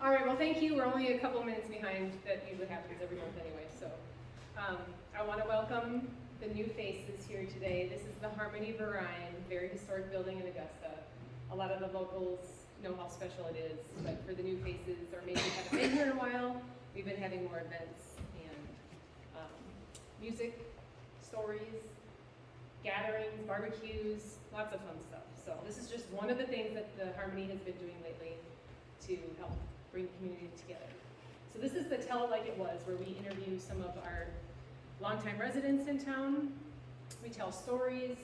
All right, well, thank you. We're only a couple minutes behind. That usually happens every month anyway. So I want to welcome the new faces here today. This is the Harmonie Verein, very historic building in Augusta. A lot of the locals know how special it is, but for the new faces, or maybe haven't been here in a while, we've been having more events and music, stories, gatherings, barbecues, lots of fun stuff. So this is just one of the things that the Harmonie has been doing lately to help bring the community together. So this is the Tell It Like It Was, where we interview some of our longtime residents in town. We tell stories,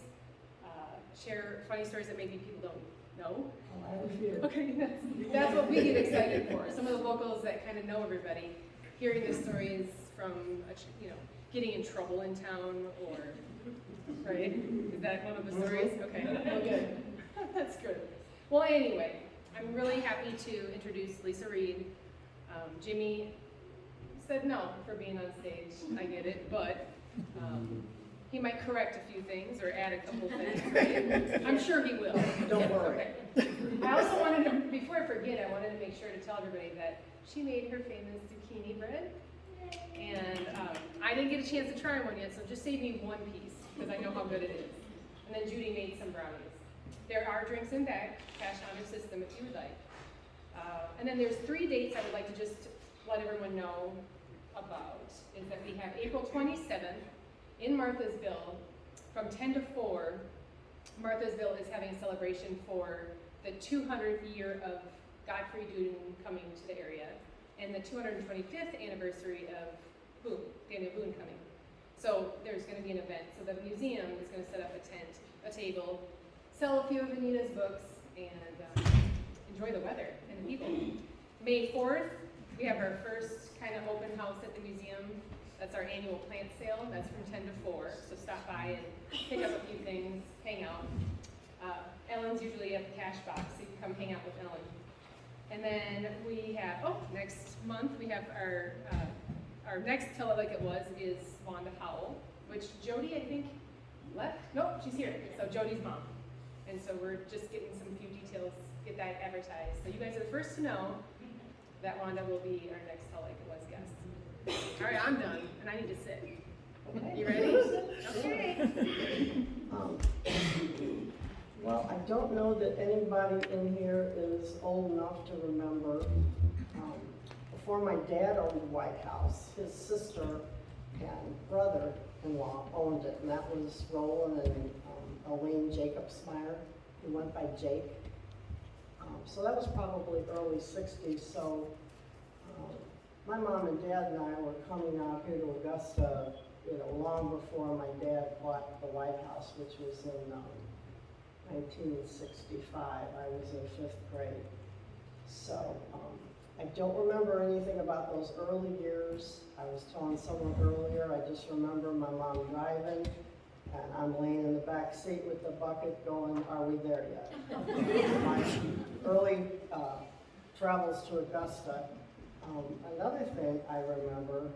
share funny stories that maybe people don't know. Okay, that's what we get excited for. Some of the locals that kind of know everybody, hearing the stories from, getting in trouble in town, or, right? Is that one of the stories? Okay, good. That's good. Well, anyway, I'm really happy to introduce Lisa Reed. Jimmy said no for being on stage. I get it, but he might correct a few things or add a couple things, right? I'm sure he will. Don't worry. Okay. I also wanted to, before I forget, I wanted to make sure to tell everybody that she made her famous zucchini bread. And I didn't get a chance to try one yet, so just save me one piece, because I know how good it is. And then Judy made some brownies. There are drinks in back, cash on your system if you would like. And then there's 3 dates I would like to just let everyone know about, is that we have April 27th in Marthasville from 10 to 4. Marthasville is having a celebration for the 200th year of Godfrey Duden coming to the area, and the 225th anniversary of Daniel Boone coming. So there's going to be an event. So the museum is going to set up a tent, a table, sell a few of Anita's books, and enjoy the weather and the people. May 4th, we have our first kind of open house at the museum. That's our annual plant sale. That's from 10 to 4. So stop by and pick up a few things, hang out. Ellen's usually at the cash box, so you can come hang out with Ellen. And then we have, next month we have our next Tell It Like It Was is Wanda Howell, which Jody, I think, left? Nope, she's here. So Jody's mom. And so we're just getting some few details, get that advertised. So you guys are the first to know that Wanda will be our next Tell It Like It Was guest. All right, I'm done, and I need to sit. Okay. You ready? Okay. Well, I don't know that anybody in here is old enough to remember. Before my dad owned the White House, his sister and brother-in-law owned it, and that was Roland and Elaine Jacobsmeyer, who went by Jake. So that was probably early 60s. So my mom and dad and I were coming out here to Augusta, long before my dad bought the White House, which was in 1965. I was in 5th grade. So I don't remember anything about those early years. I was telling someone earlier, I just remember my mom driving, and I'm laying in the back seat with the bucket going, are we there yet? My early travels to Augusta. Another thing I remember,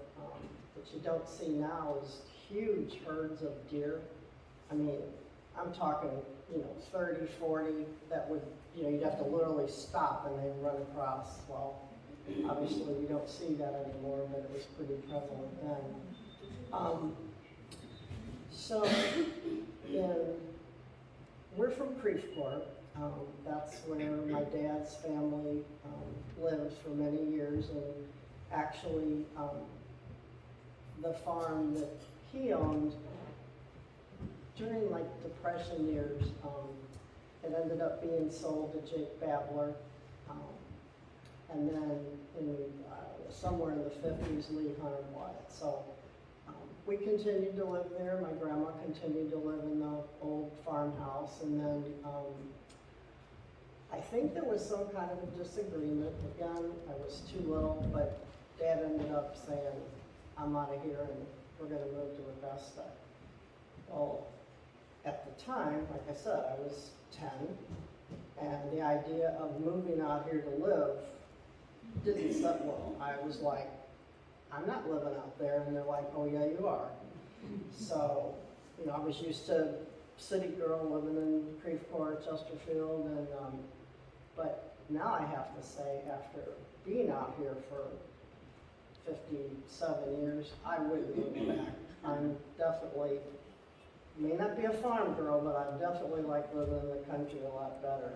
that you don't see now, is huge herds of deer. I mean, I'm talking, 30, 40, that would, you'd have to literally stop and they'd run across. Well, obviously we don't see that anymore, but it was pretty prevalent then. So, we're from Creefport. That's where my dad's family lived for many years, and actually the farm that he owned during Depression years, it ended up being sold to Jake Babler, and then in somewhere in the 50s, Lee Hunter bought it. So we continued to live there. My grandma continued to live in the old farmhouse, and then I think there was some kind of a disagreement. Again, I was too little, but Dad ended up saying, I'm out of here and we're going to move to Augusta. Well, at the time, like I said, I was 10, and the idea of moving out here to live didn't sit well. I was like, I'm not living out there, and they're like, oh yeah, you are. So, I was used to city girl living in Creefport, Chesterfield, and but now I have to say, after being out here for 57 years, I wouldn't move back. I'm definitely, may not be a farm girl, but I definitely like living in the country a lot better.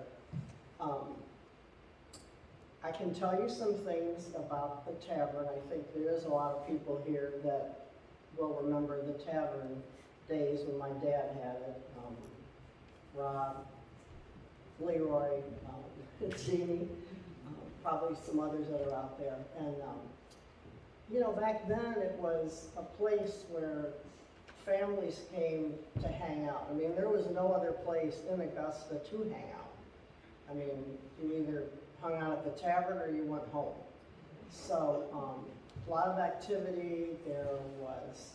I can tell you some things about the tavern. I think there is a lot of people here that will remember the tavern days when my dad had it. Rob, Leroy, Jeannie, probably some others that are out there. And, you know, back then it was a place where families came to hang out. I mean, there was no other place in Augusta to hang out. I mean, you either hung out at the tavern or you went home. So, a lot of activity. There was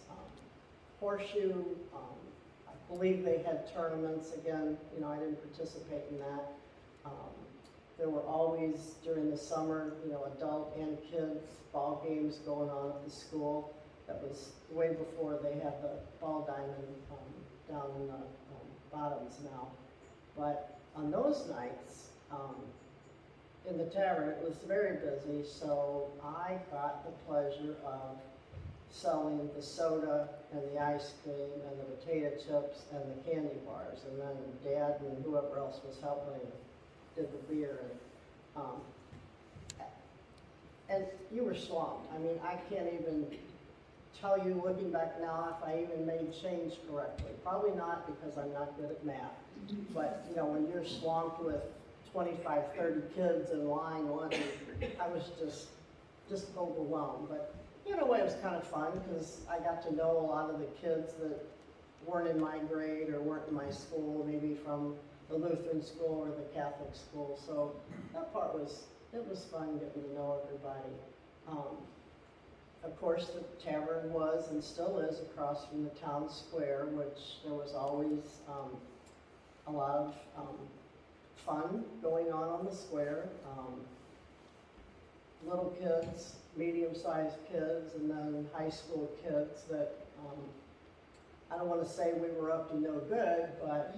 horseshoe. I believe they had tournaments again. You know, I didn't participate in that. There were always, during the summer, you know, adult and kids ball games going on at the school. That was way before they had the ball diamond down in the bottoms now. But on those nights, in the tavern, it was very busy, so I got the pleasure of selling the soda and the ice cream and the potato chips and the candy bars. And then Dad and whoever else was helping did the beer. And you were swamped. I mean, I can't even tell you, looking back now, if I even made change correctly. Probably not, because I'm not good at math. But, you know, when you're swamped with 25, 30 kids in line, I was just overwhelmed. But in a way, it was kind of fun, because I got to know a lot of the kids that weren't in my grade or weren't in my school, maybe from the Lutheran school or the Catholic school. So that part it was fun getting to know everybody. Of course, the tavern was and still is across from the town square, which there was always a lot of fun going on the square. Little kids, medium-sized kids, and then high school kids that, I don't want to say we were up to no good, but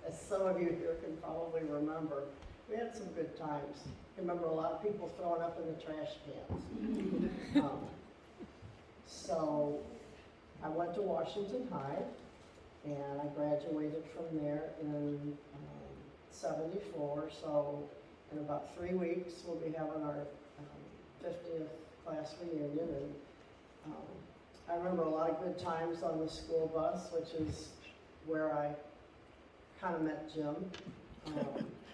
as some of you here can probably remember, we had some good times. I remember a lot of people throwing up in the trash cans. So I went to Washington High, and I graduated from there in 74. So in about 3 weeks, we'll be having our 50th class reunion. And I remember a lot of good times on the school bus, which is where I kind of met Jim,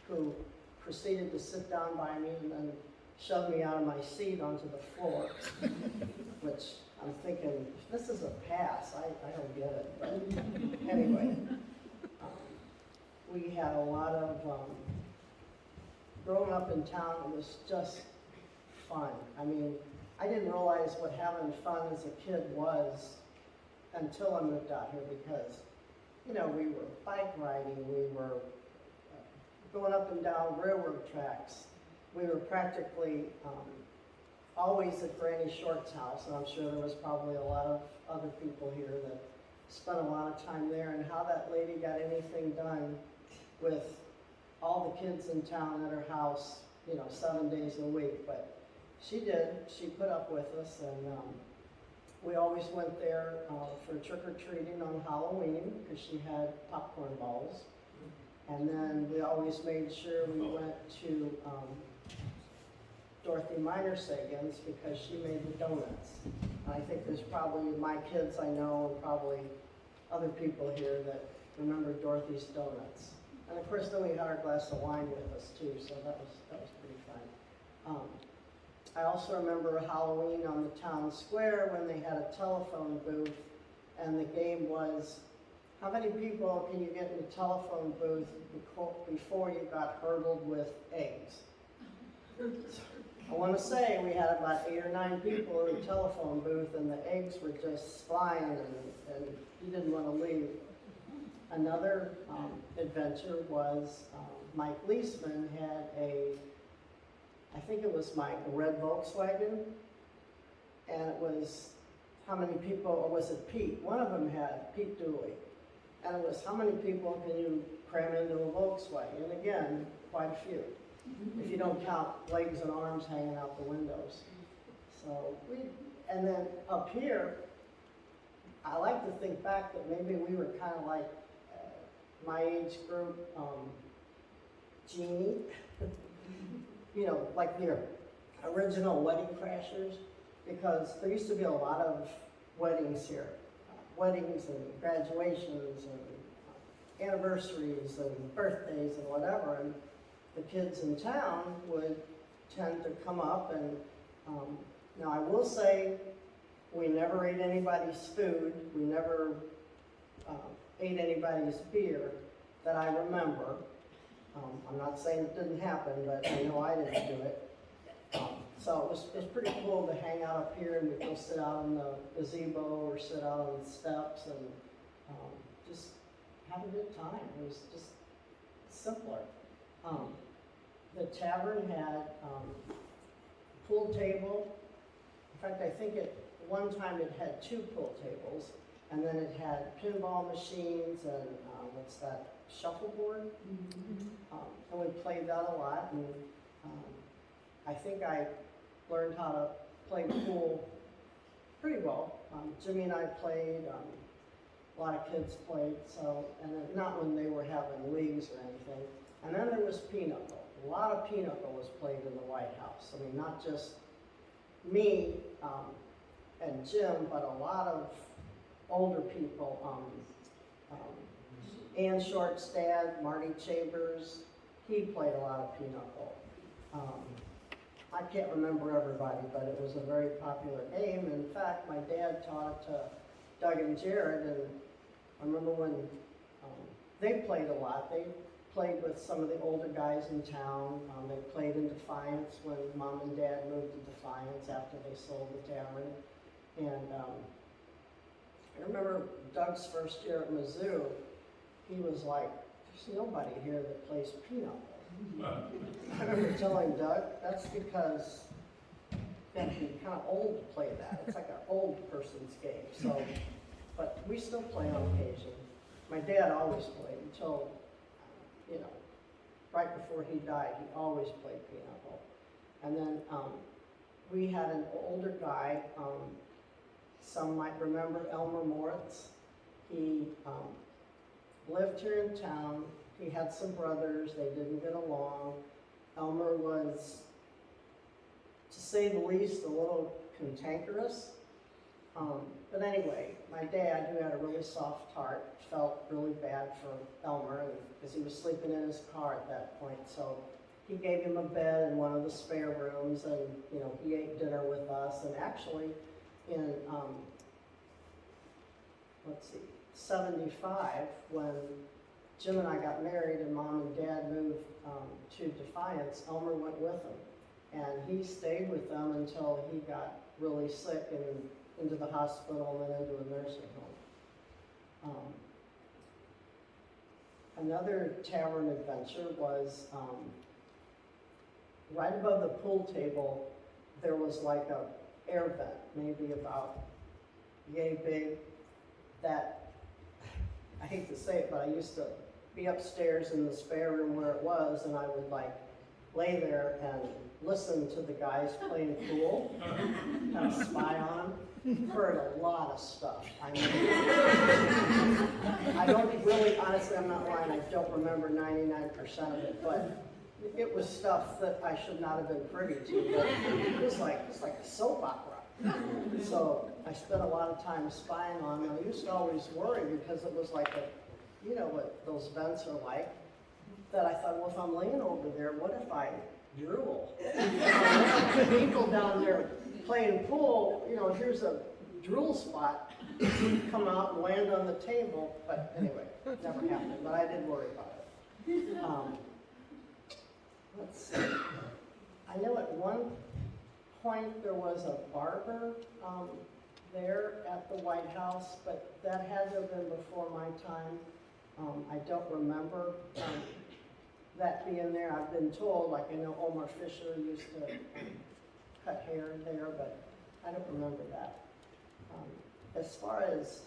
who proceeded to sit down by me and then shove me out of my seat onto the floor, which I'm thinking, if this is a pass, I don't get it. But anyway, we had a lot of, growing up in town, it was just fun. I mean, I didn't realize what having fun as a kid was until I moved out here, because, you know, we were bike riding, we were going up and down railroad tracks. We were practically always at Granny Short's house, and I'm sure there was probably a lot of other people here that spent a lot of time there. And how that lady got anything done with all the kids in town at her house, you know, 7 days a week. But she did. She put up with us, and we always went there for trick-or-treating on Halloween, because she had popcorn balls. And then we always made sure we went to Dorothy Minor Sagan's, because she made the donuts. And I think there's probably my kids I know, and probably other people here that remember Dorothy's donuts. And of course, then we had our glass of wine with us too, so that was pretty fun. I also remember Halloween on the town square when they had a telephone booth, and the game was, how many people can you get in the telephone booth before you got hurdled with eggs? I want to say we had about 8 or 9 people in the telephone booth, and the eggs were just flying, and you didn't want to leave. Another adventure was Mike Leisman had I think it was Mike, a red Volkswagen, and it was, how many people, or was it Pete? One of them had, Pete Dooley. And it was, how many people can you cram into a Volkswagen? And again, quite a few. if you don't count legs and arms hanging out the windows. So and then up here, I like to think back that maybe we were kind of like my age group, Jeannie, you know, like the original Wedding Crashers, because there used to be a lot of weddings here, weddings and graduations and anniversaries and birthdays and whatever, and the kids in town would tend to come up and, now I will say, we never ate anybody's food, we never ate anybody's beer that I remember. I'm not saying it didn't happen, but I know I didn't do it. So it was pretty cool to hang out up here and we'd go sit out on the gazebo or sit out on the steps and just have a good time. It was just simpler. The tavern had a pool table. In fact, I think at one time it had 2 pool tables, and then it had pinball machines and what's that, shuffleboard? And we played that a lot, and I think I learned how to play pool pretty well. Jimmy and I played, a lot of kids played, so, and then, not when they were having leagues or anything. And then there was pinochle. A lot of pinochle was played in the White House. I mean, not just me and Jim, but a lot of older people. Ann Short's dad, Marty Chambers, he played a lot of pinochle. I can't remember everybody, but it was a very popular game. In fact, my dad taught it to Doug and Jared, and I remember when they played a lot. They played with some of the older guys in town. They played in Defiance when Mom and Dad moved to Defiance after they sold the tavern. And I remember Doug's first year at Mizzou, he was like, there's nobody here that plays pinochle. I remember telling Doug, that's because you're kind of old to play that. It's like an old person's game. So, but we still play on occasion. My dad always played until, you know, right before he died, he always played pinochle. And then we had an older guy, some might remember Elmer Moritz. He lived here in town. He had some brothers, they didn't get along. Elmer was, to say the least, a little cantankerous. But anyway, my dad, who had a really soft heart, felt really bad for Elmer because he was sleeping in his car at that point. So he gave him a bed in one of the spare rooms, and you know, he ate dinner with us. And actually, in let's see, 75, when Jim and I got married and Mom and Dad moved to Defiance, Elmer went with them. And he stayed with them until he got really sick and into the hospital and then into a nursing home. Another tavern adventure was right above the pool table, there was like a air vent, maybe about yay big, that, I hate to say it, but I used to be upstairs in the spare room where it was, and I would like lay there and listen to the guys playing pool, kind of spy on them. Heard a lot of stuff. I mean, I don't really, honestly, I'm not lying, I don't remember 99% of it, but it was stuff that I should not have been privy to. But it was like a soap opera. So I spent a lot of time spying on them. I used to always worry because it was like you know what those vents are like, that I thought, well, if I'm laying over there, what if I drool? People down there playing pool, you know, here's a drool spot, come out and land on the table, but anyway, it never happened, but I did worry about it. Let's see, I know at one point there was a barber there at the White House, but that had to have been before my time. I don't remember that being there. I've been told, like I know Omar Fisher used to cut hair there, but I don't remember that. As far as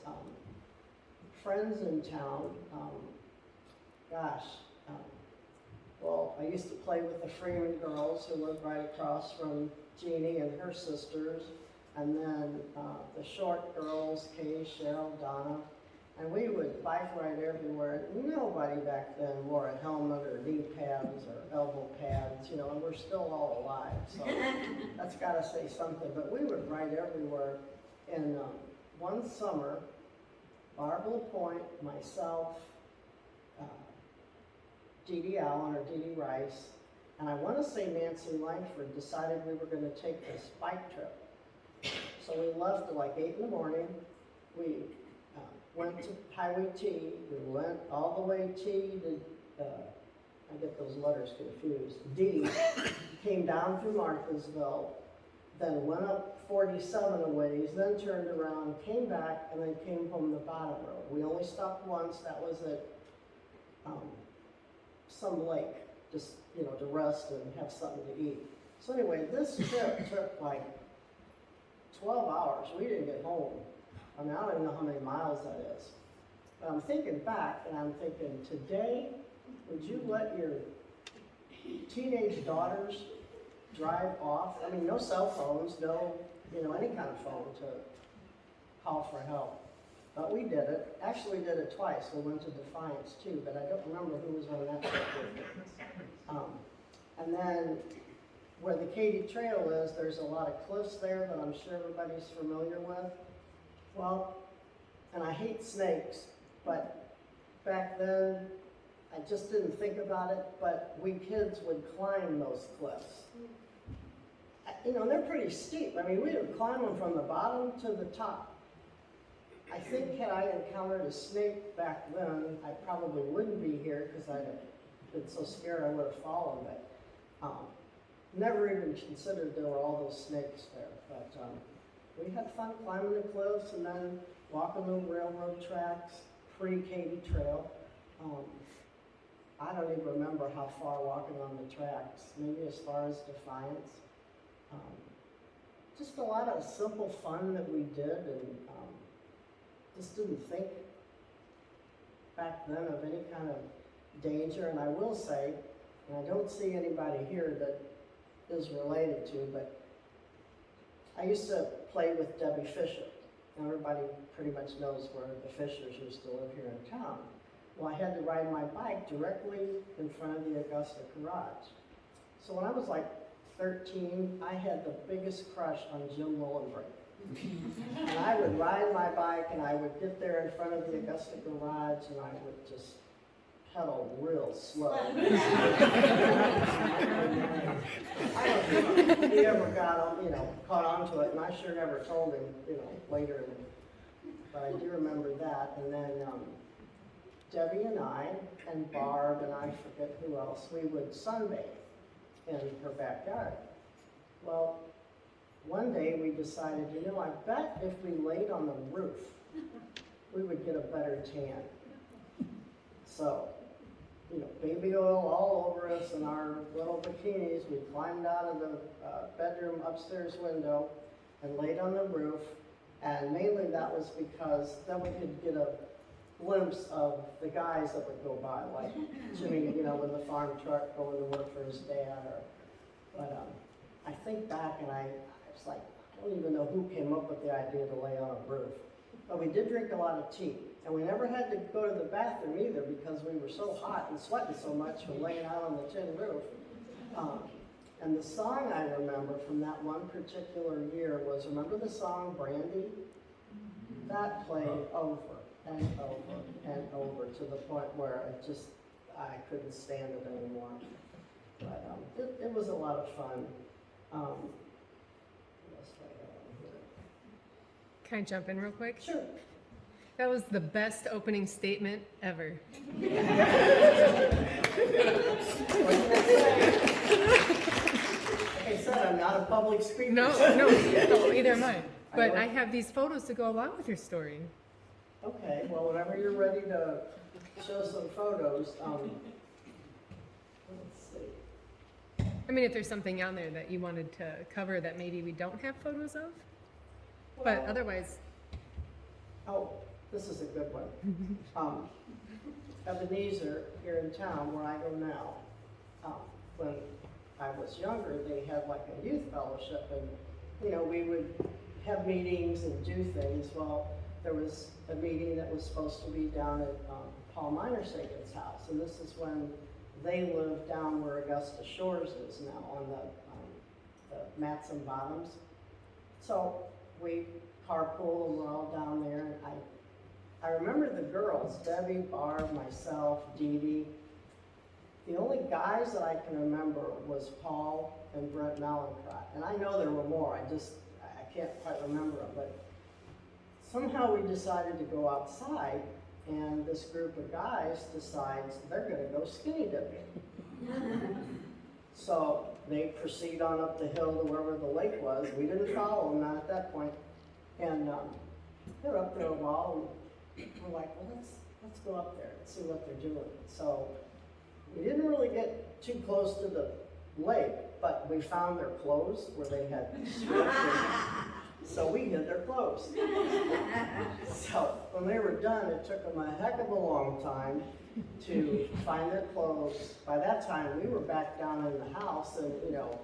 friends in town, gosh, Well, I used to play with the Freeman girls who lived right across from Jeannie and her sisters. And then the short girls, Kay, Cheryl, Donna. And we would bike ride everywhere. Nobody back then wore a helmet or knee pads or elbow pads, you know, and we're still all alive. So that's got to say something. But we would ride everywhere. And one summer, Barbara Lapointe, myself, Dee Dee Allen or Dee Dee Rice, and I want to say Nancy Langford decided we were going to take this bike trip. So we left at like 8 in the morning. We went to Highway T. We went all the way T to, I get those letters confused, D. Came down through Marthansville, then went up 47 a ways, then turned around, came back, and then came home the bottom road. We only stopped once. That was at some lake, just, you know, to rest and have something to eat. So anyway, this trip took like 12 hours. We didn't get home. I mean, I don't even know how many miles that is. But I'm thinking back, and I'm thinking, today, would you let your teenage daughters drive off? I mean, no cell phones, no, you know, any kind of phone to call for help. But we did it. Actually, we did it twice. We went to Defiance too, but I don't remember who was on that trip with me. And then where the Katy Trail is, there's a lot of cliffs there that I'm sure everybody's familiar with. Well, and I hate snakes, but back then, I just didn't think about it, but we kids would climb those cliffs. You know, they're pretty steep. I mean, we would climb them from the bottom to the top. I think had I encountered a snake back then, I probably wouldn't be here because I'd have been so scared I would have fallen, but never even considered there were all those snakes there. But we had fun climbing the cliffs and then walking the railroad tracks, pre-Katy Trail. I don't even remember how far walking on the tracks, maybe as far as Defiance. Just a lot of simple fun that we did, and just didn't think back then of any kind of danger. And I will say, and I don't see anybody here that is related to, but I used to play with Debbie Fisher. Everybody pretty much knows where the Fishers used to live here in town. Well, I had to ride my bike directly in front of the Augusta garage. So when I was like 13, I had the biggest crush on Jim Mullenbrink. And I would ride my bike and I would get there in front of the Augusta garage and I would just pedal real slow. I don't think he ever got, you know, caught on to it, and I sure never told him, you know, later. But I do remember that. And then Debbie and I, and Barb, and I forget who else, we would sunbathe in her backyard. Well, one day we decided, you know, I bet if we laid on the roof, we would get a better tan. So, you know, baby oil all over us in our little bikinis. We climbed out of the bedroom upstairs window and laid on the roof. And mainly that was because then we could get a glimpse of the guys that would go by, like Jimmy, you know, with the farm truck going to work for his dad. But I think back and I was like, I don't even know who came up with the idea to lay on a roof. But we did drink a lot of tea. And we never had to go to the bathroom either because we were so hot and sweating so much from laying out on the tin roof. And the song I remember from that one particular year was, remember the song Brandy? That played over and over and over to the point where I couldn't stand it anymore. But it was a lot of fun. What else do I have on here? Can I jump in real quick? Sure. That was the best opening statement ever. Like I said, I'm not a public speaker. No, either am I. But I have these photos to go along with your story. Okay, well, whenever you're ready to show some photos, let's see. I mean, if there's something on there that you wanted to cover that maybe we don't have photos of, but Well, otherwise. Oh, this is a good one. Ebenezer, here in town where I go now, when I was younger, they had like a youth fellowship, and, you know, we would have meetings and do things. Well, there was a meeting that was supposed to be down at Paul Minersagan's house, and this is when they lived down where Augusta Shores is now, on the Matson Bottoms. So we carpool and we're all down there, and I remember the girls, Debbie, Barb, myself, Dee Dee. The only guys that I can remember was Paul and Brent Mallinckrodt. And I know there were more, I can't quite remember them, but somehow we decided to go outside, and this group of guys decides they're gonna go skinny dipping. So they proceed on up the hill to wherever the lake was. We didn't follow them, not at that point. And they're up there a while, and we're like, well, let's go up there and see what they're doing. So we didn't really get too close to the lake, but we found their clothes where they had stripped, so we hid their clothes. So when they were done, it took them a heck of a long time to find their clothes. By that time, we were back down in the house, and, you know,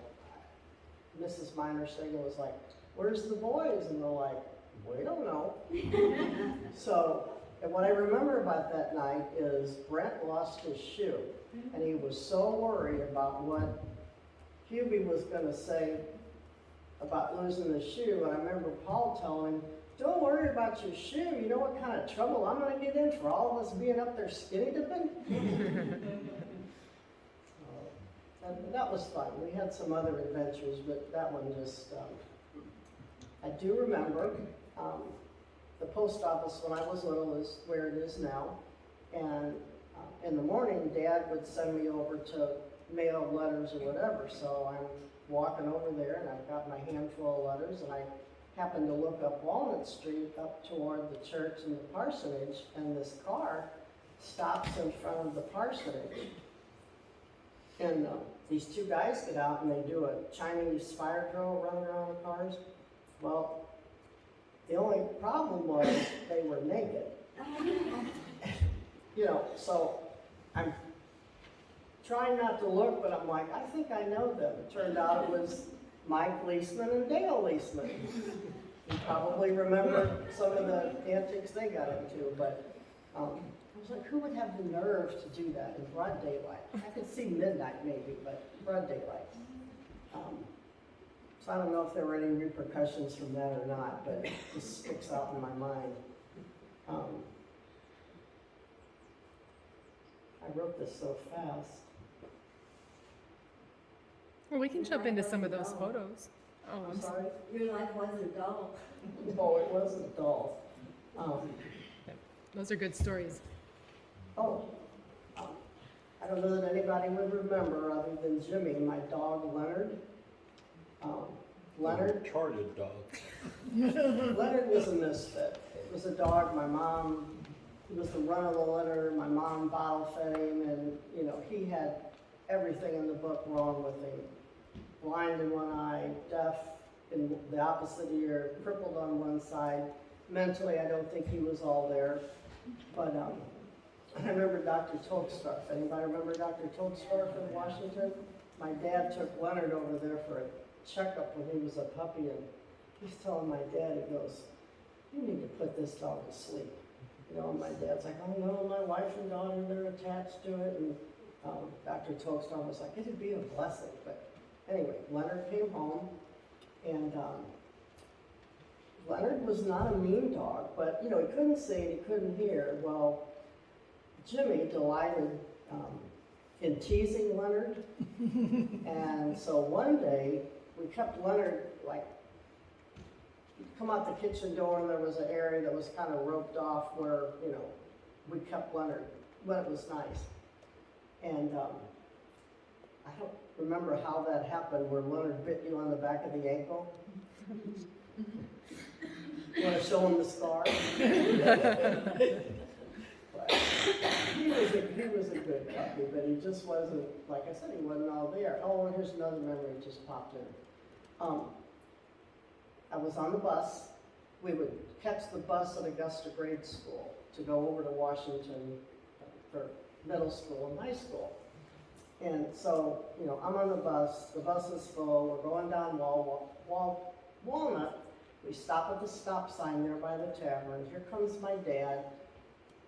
Mrs. Minersagan was like, where's the boys? And we're like, we don't know. So, and what I remember about that night is Brent lost his shoe, and he was so worried about what Hubie was gonna say about losing the shoe. And I remember Paul telling him, don't worry about your shoe. You know what kind of trouble I'm gonna get in for all of us being up there skinny dipping? That was fun. We had some other adventures, but that one just, I do remember the post office when I was little is where it is now. And in the morning, Dad would send me over to mail letters or whatever. So I'm walking over there, and I've got my handful of letters, and I happened to look up Walnut Street up toward the church and the parsonage, and this car stops in front of the parsonage. And these two guys get out, and they do a Chinese fire drill running around the cars. Well, the only problem was they were naked. You know, so I'm trying not to look, but I'm like, I think I know them. It turned out it was Mike Leisman and Dale Leisman. You probably remember some of the antics they got into, but I was like, who would have the nerve to do that in broad daylight? I could see midnight maybe, but broad daylight. So I don't know if there were any repercussions from that or not, but it just sticks out in my mind. I wrote this so fast. Well, we can jump into some of those photos. Oh, I'm sorry? Your life wasn't dull. No, it wasn't dull. those are good stories. I don't know that anybody would remember other than Jimmy, my dog Leonard. Leonard Charted dog. Leonard was a misfit. It was a dog my mom, he was the run of the litter, my mom bottle fed him, and, you know, he had everything in the book wrong with him. Blind in one eye, deaf in the opposite ear, crippled on one side. Mentally, I don't think he was all there. But I remember Dr. Tolkstorff. Anybody remember Dr. Tolkstorff in Washington? My dad took Leonard over there for a checkup when he was a puppy, and he's telling my dad, he goes, you need to put this dog to sleep. You know, and my dad's like, oh no, my wife and daughter, they're attached to it. And Dr. Tolkstorff was like, it'd be a blessing. But anyway, Leonard came home, and Leonard was not a mean dog, but, you know, he couldn't see and he couldn't hear. Well, Jimmy delighted in teasing Leonard. And so one day, we kept Leonard, like, come out the kitchen door, and there was an area that was kind of roped off where, you know, we kept Leonard when it was nice. And I don't remember how that happened, where Leonard bit you on the back of the ankle. You want to show him the scar? But he was a good puppy, but he just wasn't, like I said, he wasn't all there. Oh, and here's another memory that just popped in. I was on the bus. We would catch the bus at Augusta grade school to go over to Washington for middle school and high school. And so, you know, I'm on the bus is full, we're going down Walnut. We stop at the stop sign there by the tavern. Here comes my dad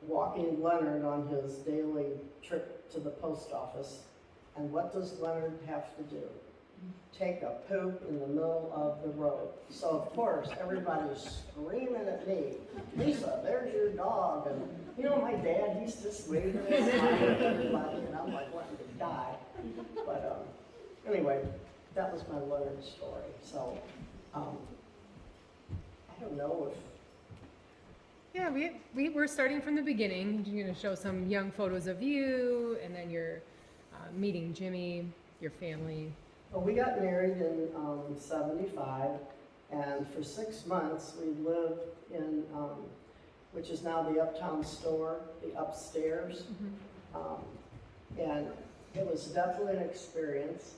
walking Leonard on his daily trip to the post office. And what does Leonard have to do? Take a poop in the middle of the road. So of course, everybody's screaming at me, Lisa, there's your dog. And you know, my dad, he's just waving and smiling at everybody, and I'm like wanting to die. But anyway, that was my Leonard story. So I don't know if. Yeah, we're starting from the beginning. You're gonna show some young photos of you, and then you're meeting Jimmy, your family. Well, we got married in 75, and for 6 months we lived in, which is now the Uptown store, the upstairs. And it was definitely an experience.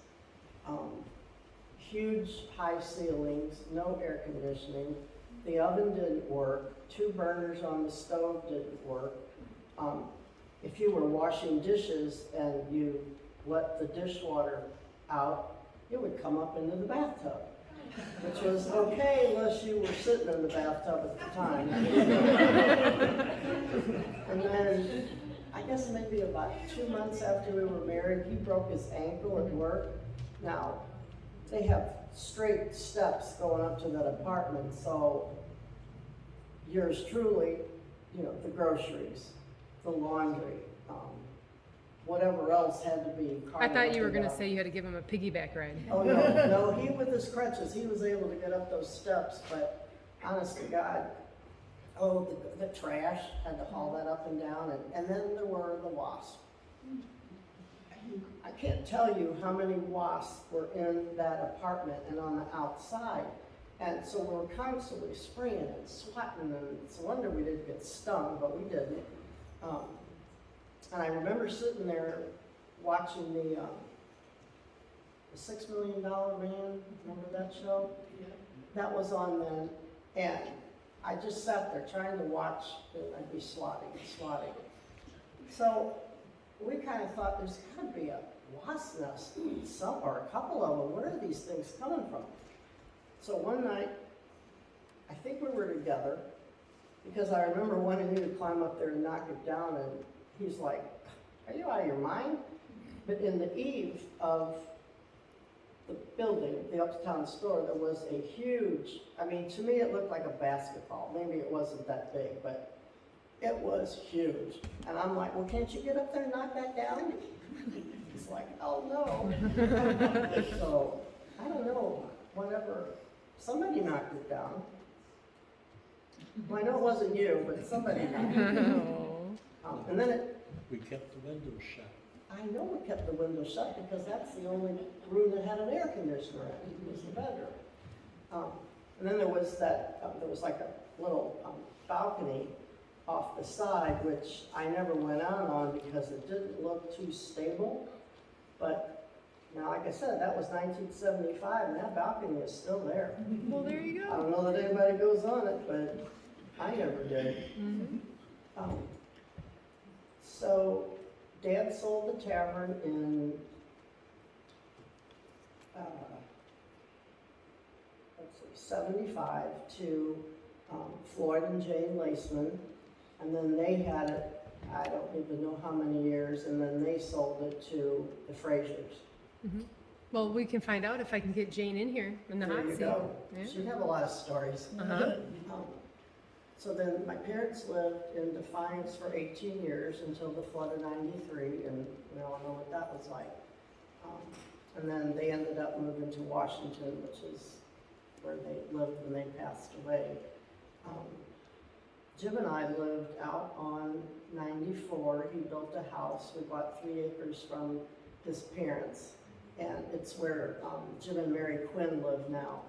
Huge high ceilings, no air conditioning. The oven didn't work. 2 burners on the stove didn't work. If you were washing dishes and you let the dishwater out, it would come up into the bathtub, which was okay unless you were sitting in the bathtub at the time. And then, I guess maybe about 2 months after we were married, he broke his ankle at work. Now, they have straight steps going up to that apartment, so yours truly, you know, the groceries, the laundry, whatever else had to be. I thought you were gonna say you had to give him a piggyback ride. Oh, no, he with his crutches, he was able to get up those steps, but honest to God, the trash, had to haul that up and down, and then there were the wasps. I can't tell you how many wasps were in that apartment and on the outside. And so we were constantly spraying and swatting, and it's a wonder we didn't get stung, but we didn't. And I remember sitting there watching the $6 Million Man, remember that show? Yeah. That was on then, and I just sat there trying to watch, and I'd be swatting. So we kind of thought there's got to be a wasp nest somewhere, a couple of them. Where are these things coming from? So one night, I think we were together, because I remember wanting you to climb up there and knock it down, and he's like, are you out of your mind? But in the eave of the building, the Uptown store, there was a huge, I mean, to me it looked like a basketball. Maybe it wasn't that big, but it was huge. And I'm like, well, can't you get up there and knock that down? He's like, oh no. So, I don't know, whatever, somebody knocked it down. Well, I know it wasn't you, but somebody knocked it down. And then we kept the windows shut. I know we kept the window shut because that's the only room that had an air conditioner in it, was the bedroom. And then there was like a little balcony off the side, which I never went out on because it didn't look too stable. But now, like I said, that was 1975, and that balcony is still there. Well, there you I go. don't know that anybody goes on it, but I never did. So, Dad sold the tavern in, let's see, 75 to Floyd and Jane Laceman, and then they had it, I don't even know how many years, and then they sold it to the Frasers. Well, we can find out if I can get Jane in here in the There hot you seat. go. Yeah. She'd have a lot of stories. So then my parents lived in Defiance for 18 years until the flood of 93, and we all know what that was like. And then they ended up moving to Washington, which is where they lived when they passed away. Jim and I lived out on 94. He built a house. We bought 3 acres from his parents, and it's where Jim and Mary Quinn live now.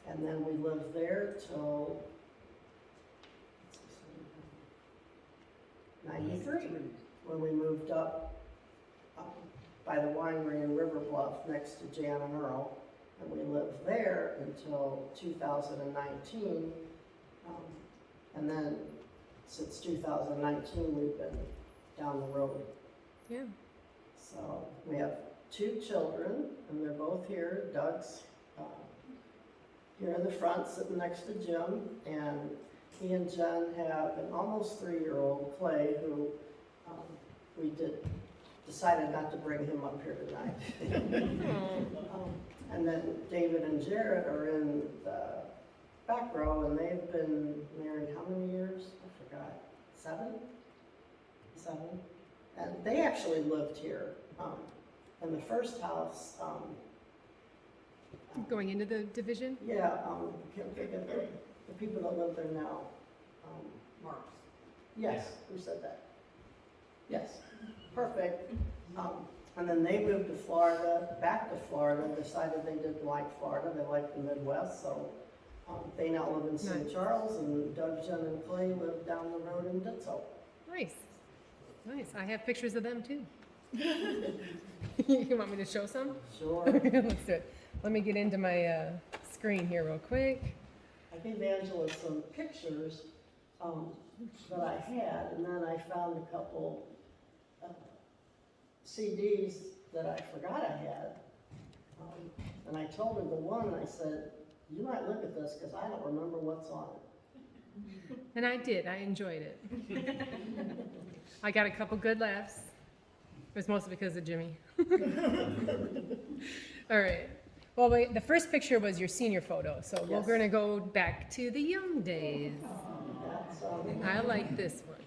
And then we lived there till 93, when we moved up by the winery in River Bluff next to Jan and Earl, and we lived there until 2019, and then since 2019 we've been down the road. Yeah. So we have 2 children, and they're both here. Doug's here in the front, sitting next to Jim, and he and Jen have an almost 3-year-old, Clay, who we decided not to bring him up here tonight. And then David and Jared are in the back row, and they've been married how many years? I forgot. 7? 7? And they actually lived here. In the first house, Going into the division? yeah, I can't think of the people that live there now. Marks. Yes, who said that? Yes, perfect. And then they moved to Florida, back to Florida, and decided they didn't like Florida, they liked the Midwest, so they now live in St. Nice. Charles, and Doug, Jen, and Clay live down the road in Ditso. Nice. Nice. I have pictures of them too. You want me to show some? Sure. Let's do it. Let me get into my screen here real quick. I gave Angela some pictures that I had, and then I found a couple CDs that I forgot I had. And I told her the one, I said, you might look at this because I don't remember what's on it. And I did. I enjoyed it. I got a couple good laughs. It was mostly because of Jimmy. All right. Well, wait, the first picture was your senior photo, so Yes. we're going to go back to the young days. That's, I like this one.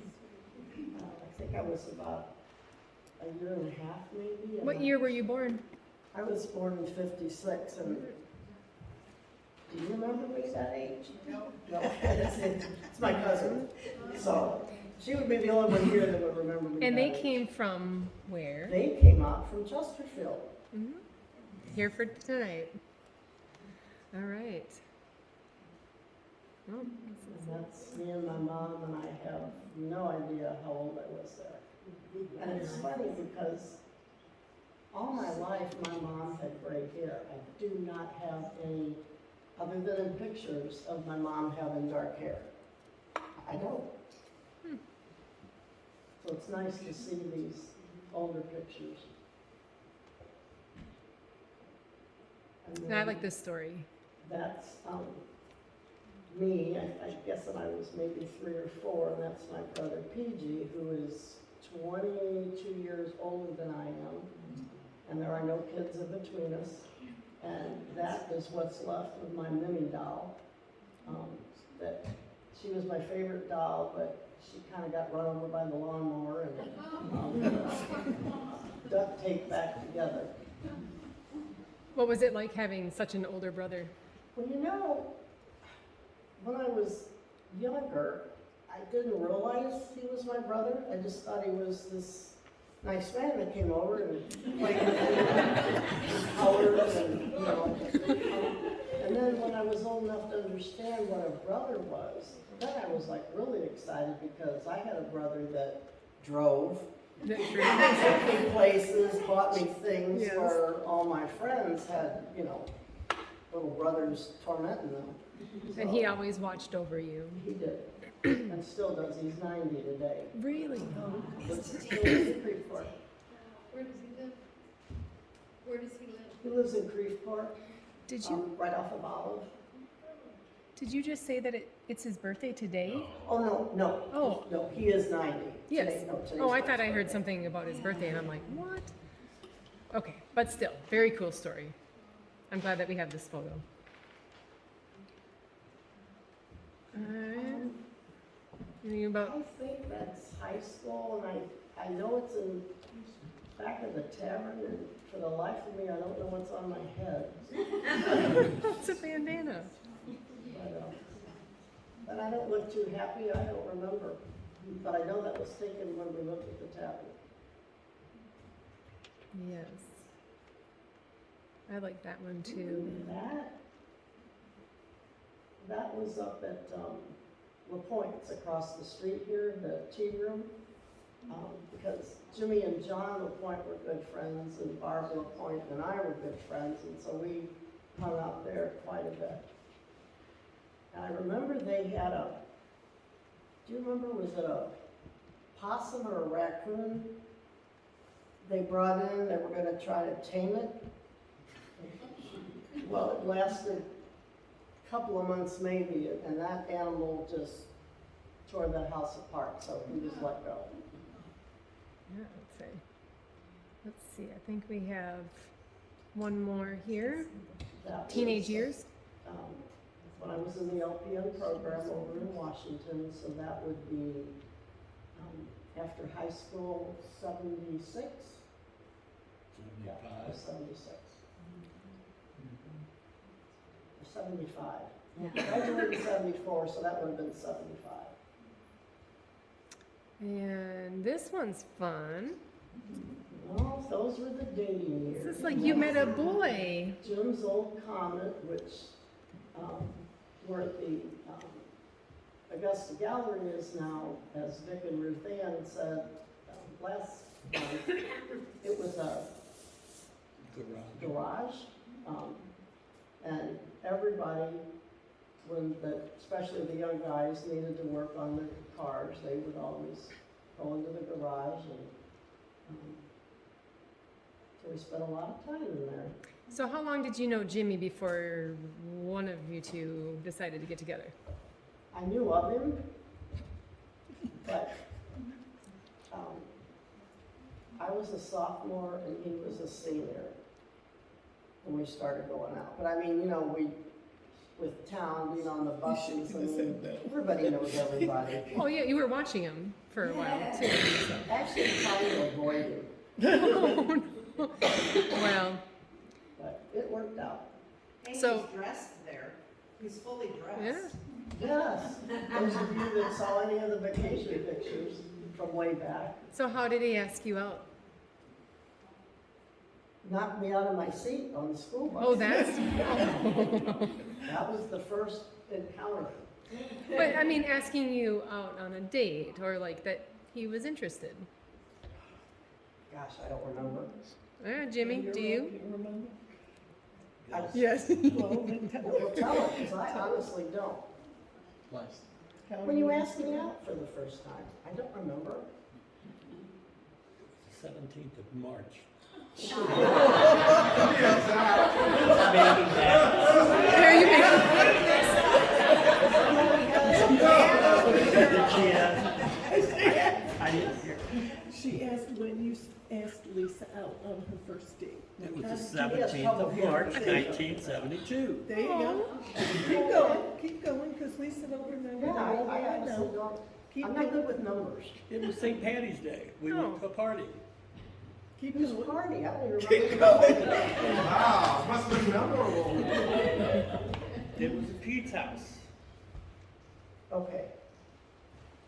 I think I was about a year and a half maybe. and What year were you born? I was born in '56, and do you remember me that age? No. No, it's my cousin, so she would be the only one here that would remember me And that they age. came from where? They came out from Chesterfield. Mhm. Here for tonight. All right. Oh, And that's me and my mom, and I have no idea how old I was there. And it's funny because all my life, my mom had gray hair. I do not have any, other than in pictures of my mom having dark hair. I don't. So it's nice to see these older pictures. And I then like this story. That's me. I guess that I was maybe 3 or 4, and that's my brother PG, who is 22 years older than I am, and there are no kids in between us. And that is what's left of my Minnie doll. That she was my favorite doll, but she kind of got run over by the lawnmower and duct taped back together. What was it like having such an older brother? Well, you know, when I was younger, I didn't realize he was my brother. I just thought he was this nice man that came over and played with colors and, you know. And then when I was old enough to understand what a brother was, then I was like really excited because I had a brother that drove, took me places, bought me things Yes. where all my friends had, you know, little brothers tormenting them. And So, he always watched over you. he did, and still does. He's 90 today. Really? But still lives in Creekport. Where does he live? Where does he live? He lives in Creekport, Did you right off of Olive. did you just say that it's his birthday today? Oh, no, no. Oh. No, he is 90. Yes. Today, no, today's Oh, I my thought I heard birthday. something about his birthday, and I'm like, what? Okay, but still, very cool story. I'm glad that we have this photo. Alright. Anything I about, think that's high school, and I know it's in back of the tavern, and for the life of me, I don't know what's on my head. it's a bandana. But I don't look too happy, I don't remember. But I know that was taken when we looked at the tavern. Yes. I like that one too. That was up at La Pointe's across the street here, the tea room. Because Jimmy and John LaPointe were good friends, and Barb LaPointe and I were good friends, and so we hung out there quite a bit. And I remember they had do you remember, was it a possum or a raccoon they brought in, they were gonna try to tame it. Well, it lasted a couple of months maybe, and that animal just tore the house apart, so we just let go. Yeah, let's see, I think we have one more here. That Teenage was, years? When I was in the LPN program over in Washington, so that would be after high school, 76 or 76. Or 75. Yeah. I graduated in 74, so that would have been 75. And this one's fun. Well, those were the dating years. This is like you met a boy. Jim's old Comet, which where the Augusta Gallery is now, as Vic and Ruth Ann said last month, it was a garage. And everybody, especially the young guys, needed to work on their cars, they would always go into the garage and so we spent a lot of time in there. So how long did you know Jimmy before one of you two decided to get together? I knew of him, but I was a sophomore and he was a senior when we started going out. But I mean, you know, with town being on the buses, I mean, everybody knows everybody. Oh yeah, you were watching him for a while too. So. Actually, trying to avoid him, Well, but it worked out. Hey, So- he's dressed there. He's fully yeah. dressed. Yes, those of you that saw any of the vacation pictures from way back, So how did he ask you out? knocked me out of my seat on the school bus. Oh, that's. That was the first encounter. But I mean, asking you out on a date or like that he was interested. Gosh, I don't remember. Jimmy, do you? remember? I- Yes. Well, tell it, because I honestly don't. Last. When you asked me out for the first time, I don't remember. 17th of March. There you I didn't hear. She asked when you asked Lisa out on her first date. It was the Yes, 17th of come March, here. 1972. There you go. Keep going, because Lisa don't remember. Yeah, the whole I way I honestly know. don't. Keep I'm not going. good with numbers. It was St. Patty's Day. We went to a party. Keep Who's going. party? I don't even remember. Wow, must have been memorable. It was at Pete's house. Okay.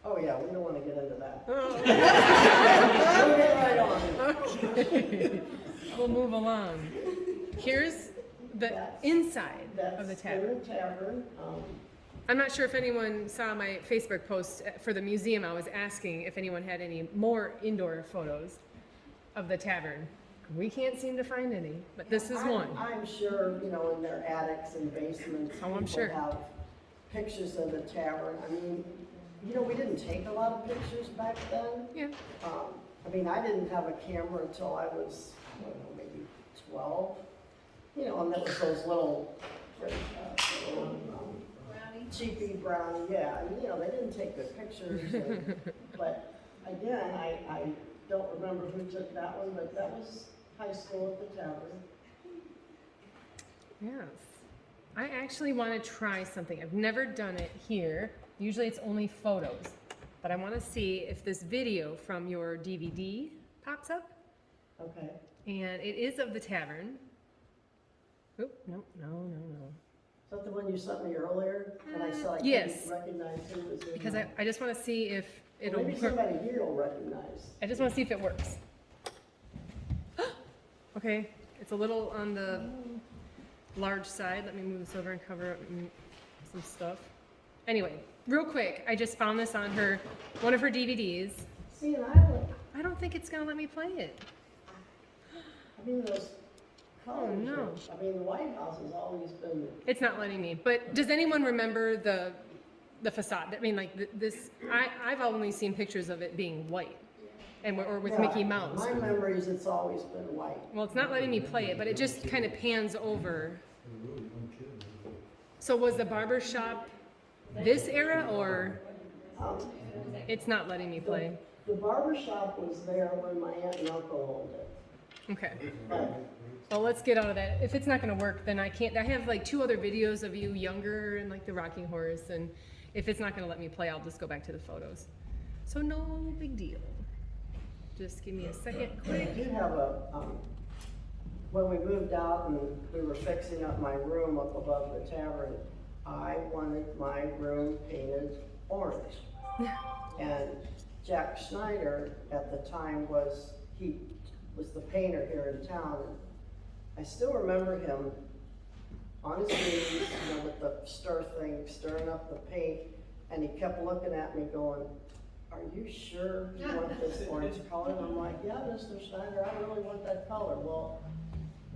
Oh, yeah, we don't want to get into that. Moving right on. We'll move along. Here's the That's- inside That's of the in tavern. the tavern. I'm not sure if anyone saw my Facebook post for the museum. I was asking if anyone had any more indoor photos of the tavern. We can't seem to find any, but this is one. I'm sure, you know, in their attics and basements, Oh, I'm people sure. have pictures of the tavern. I mean, you know, we didn't take a lot of pictures back then. Yeah. I mean, I didn't have a camera until I was, I don't know, maybe 12. You know, and that was those little cheapy brownie, yeah. And, you know, they didn't take good pictures. But again, I don't remember who took that one, but that was high school at the tavern. Yes. I actually want to try something. I've never done it here. Usually it's only photos. But I want to see if this video from your DVD pops up. Okay. And it is of the tavern. Oop, no. Is that the one you sent me earlier? And I said I Yes. couldn't recognize who was in Because that? I just want to see if Well, it'll maybe work. somebody here will recognize. I just want to see if it works. Okay, it's a little on the large side. Let me move this over and cover up some stuff. Anyway, real quick, I just found this on one of her DVDs. See, and I I don't think it's gonna let me play it. mean, those colors. no. I mean, the White House has always been, It's not letting me. But does anyone remember the facade? I mean, like this. I've only seen pictures of it being white. or with Yeah, Mickey Mouse. My memories, it's always been white. Well, it's not letting me play it, but it just kind of pans over. So was the barber shop this era, or Um, it's not letting me play? The barber shop was there when my aunt and uncle owned it. Okay. But Well, let's get out of that. If it's not going to work, then I can't. I have like 2 other videos of you younger and like the rocking horse, and if it's not going to let me play, I'll just go back to the photos. So no big deal. Just give me a second. I do have when we moved out and we were fixing up my room up above the tavern, I wanted my room painted orange. And Jack Schneider at the time was the painter here in town. And I still remember him on his knees, with the stir thing, stirring up the paint, and he kept looking at me going, "Are you sure you want this orange color?" And I'm like, "Yeah, Mr. Schneider, I really want that color." Well,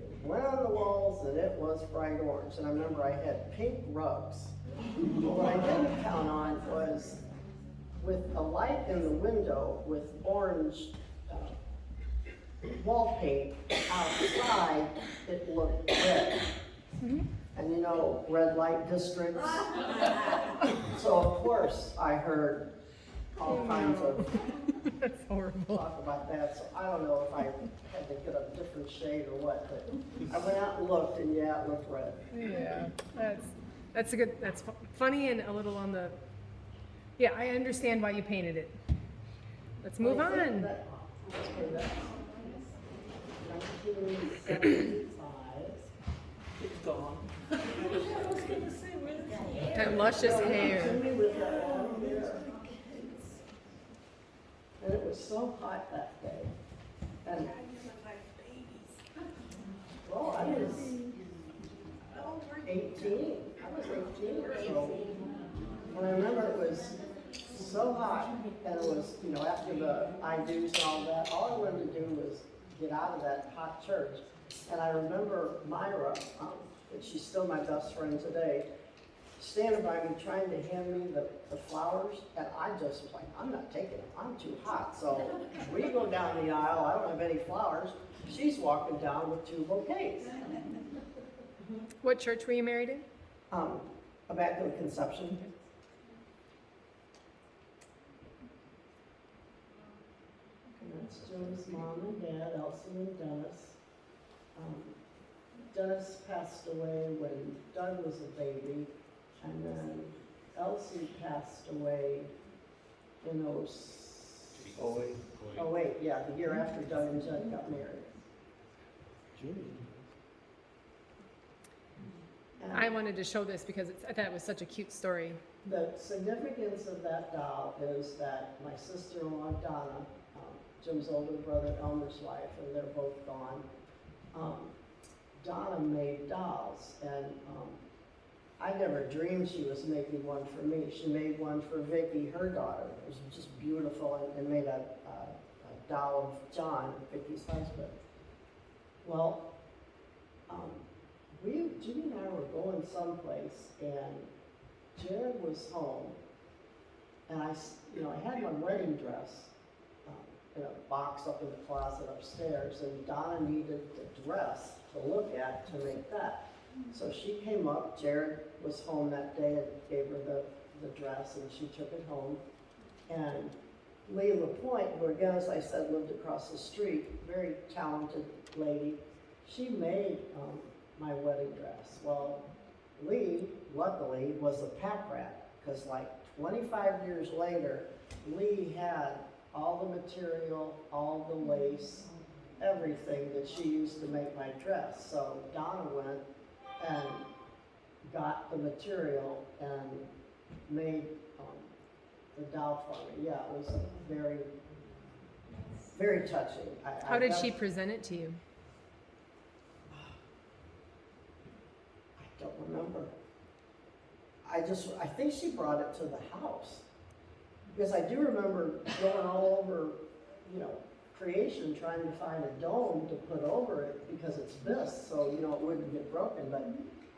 it went on the walls and it was bright orange. And I remember I had pink rugs. But what I didn't count on was with a light in the window with orange wall paint outside, it looked red. And red light districts. So of course I heard all kinds of That's horrible. talk about that, so I don't know if I had to get a different shade or what, but I went out and looked, and yeah, it looked red. Yeah, that's funny and a little on the. Yeah, I understand why you painted it. Let's move I think on. that- okay, that's 1975. It's gone. That luscious hair. To me with that long hair. And it was so hot that day. And, well, I was 18. I was 18 or so. And I remember it was so hot, and it was, after the I do's and all that, all I wanted to do was get out of that hot church. And I remember Myra, and she's still my best friend today, standing by me trying to hand me the flowers, and I just was like, I'm not taking them, I'm too hot. So we go down the aisle, I don't have any flowers. She's walking down with 2 bouquets. What church were you married in? Immaculate Conception. And that's Joe's mom and dad, Elsie and Dennis. Dennis passed away when Doug was a baby, and then Elsie passed away in Oh, wait. yeah, the year after Doug and Judd got married. And I wanted to show this because I thought it was such a cute story. the significance of that doll is that my sister-in-law Donna, Jim's older brother Elmer's wife, and they're both gone, Donna made dolls, and I never dreamed she was making one for me. She made one for Vicky, her daughter. It was just beautiful, and made a doll of John, Vicky's husband. Well, Jimmy and I were going someplace, and Jared was home, and I had my wedding dress in a box up in the closet upstairs, and Donna needed the dress to look at to make that. So she came up, Jared was home that day and gave her the dress, and she took it home. And Lee LaPointe, who again, as I said, lived across the street, very talented lady, she made my wedding dress. Well, Lee, luckily, was a pack rat, because like 25 years later, Lee had all the material, all the lace, everything that she used to make my dress. So Donna went and got the material and made the doll for me. Yeah, it was very, very touching. How did she present it to you? I don't remember. I think she brought it to the house. Because I do remember going all over, creation, trying to find a dome to put over it because it's this, so, it wouldn't get broken. But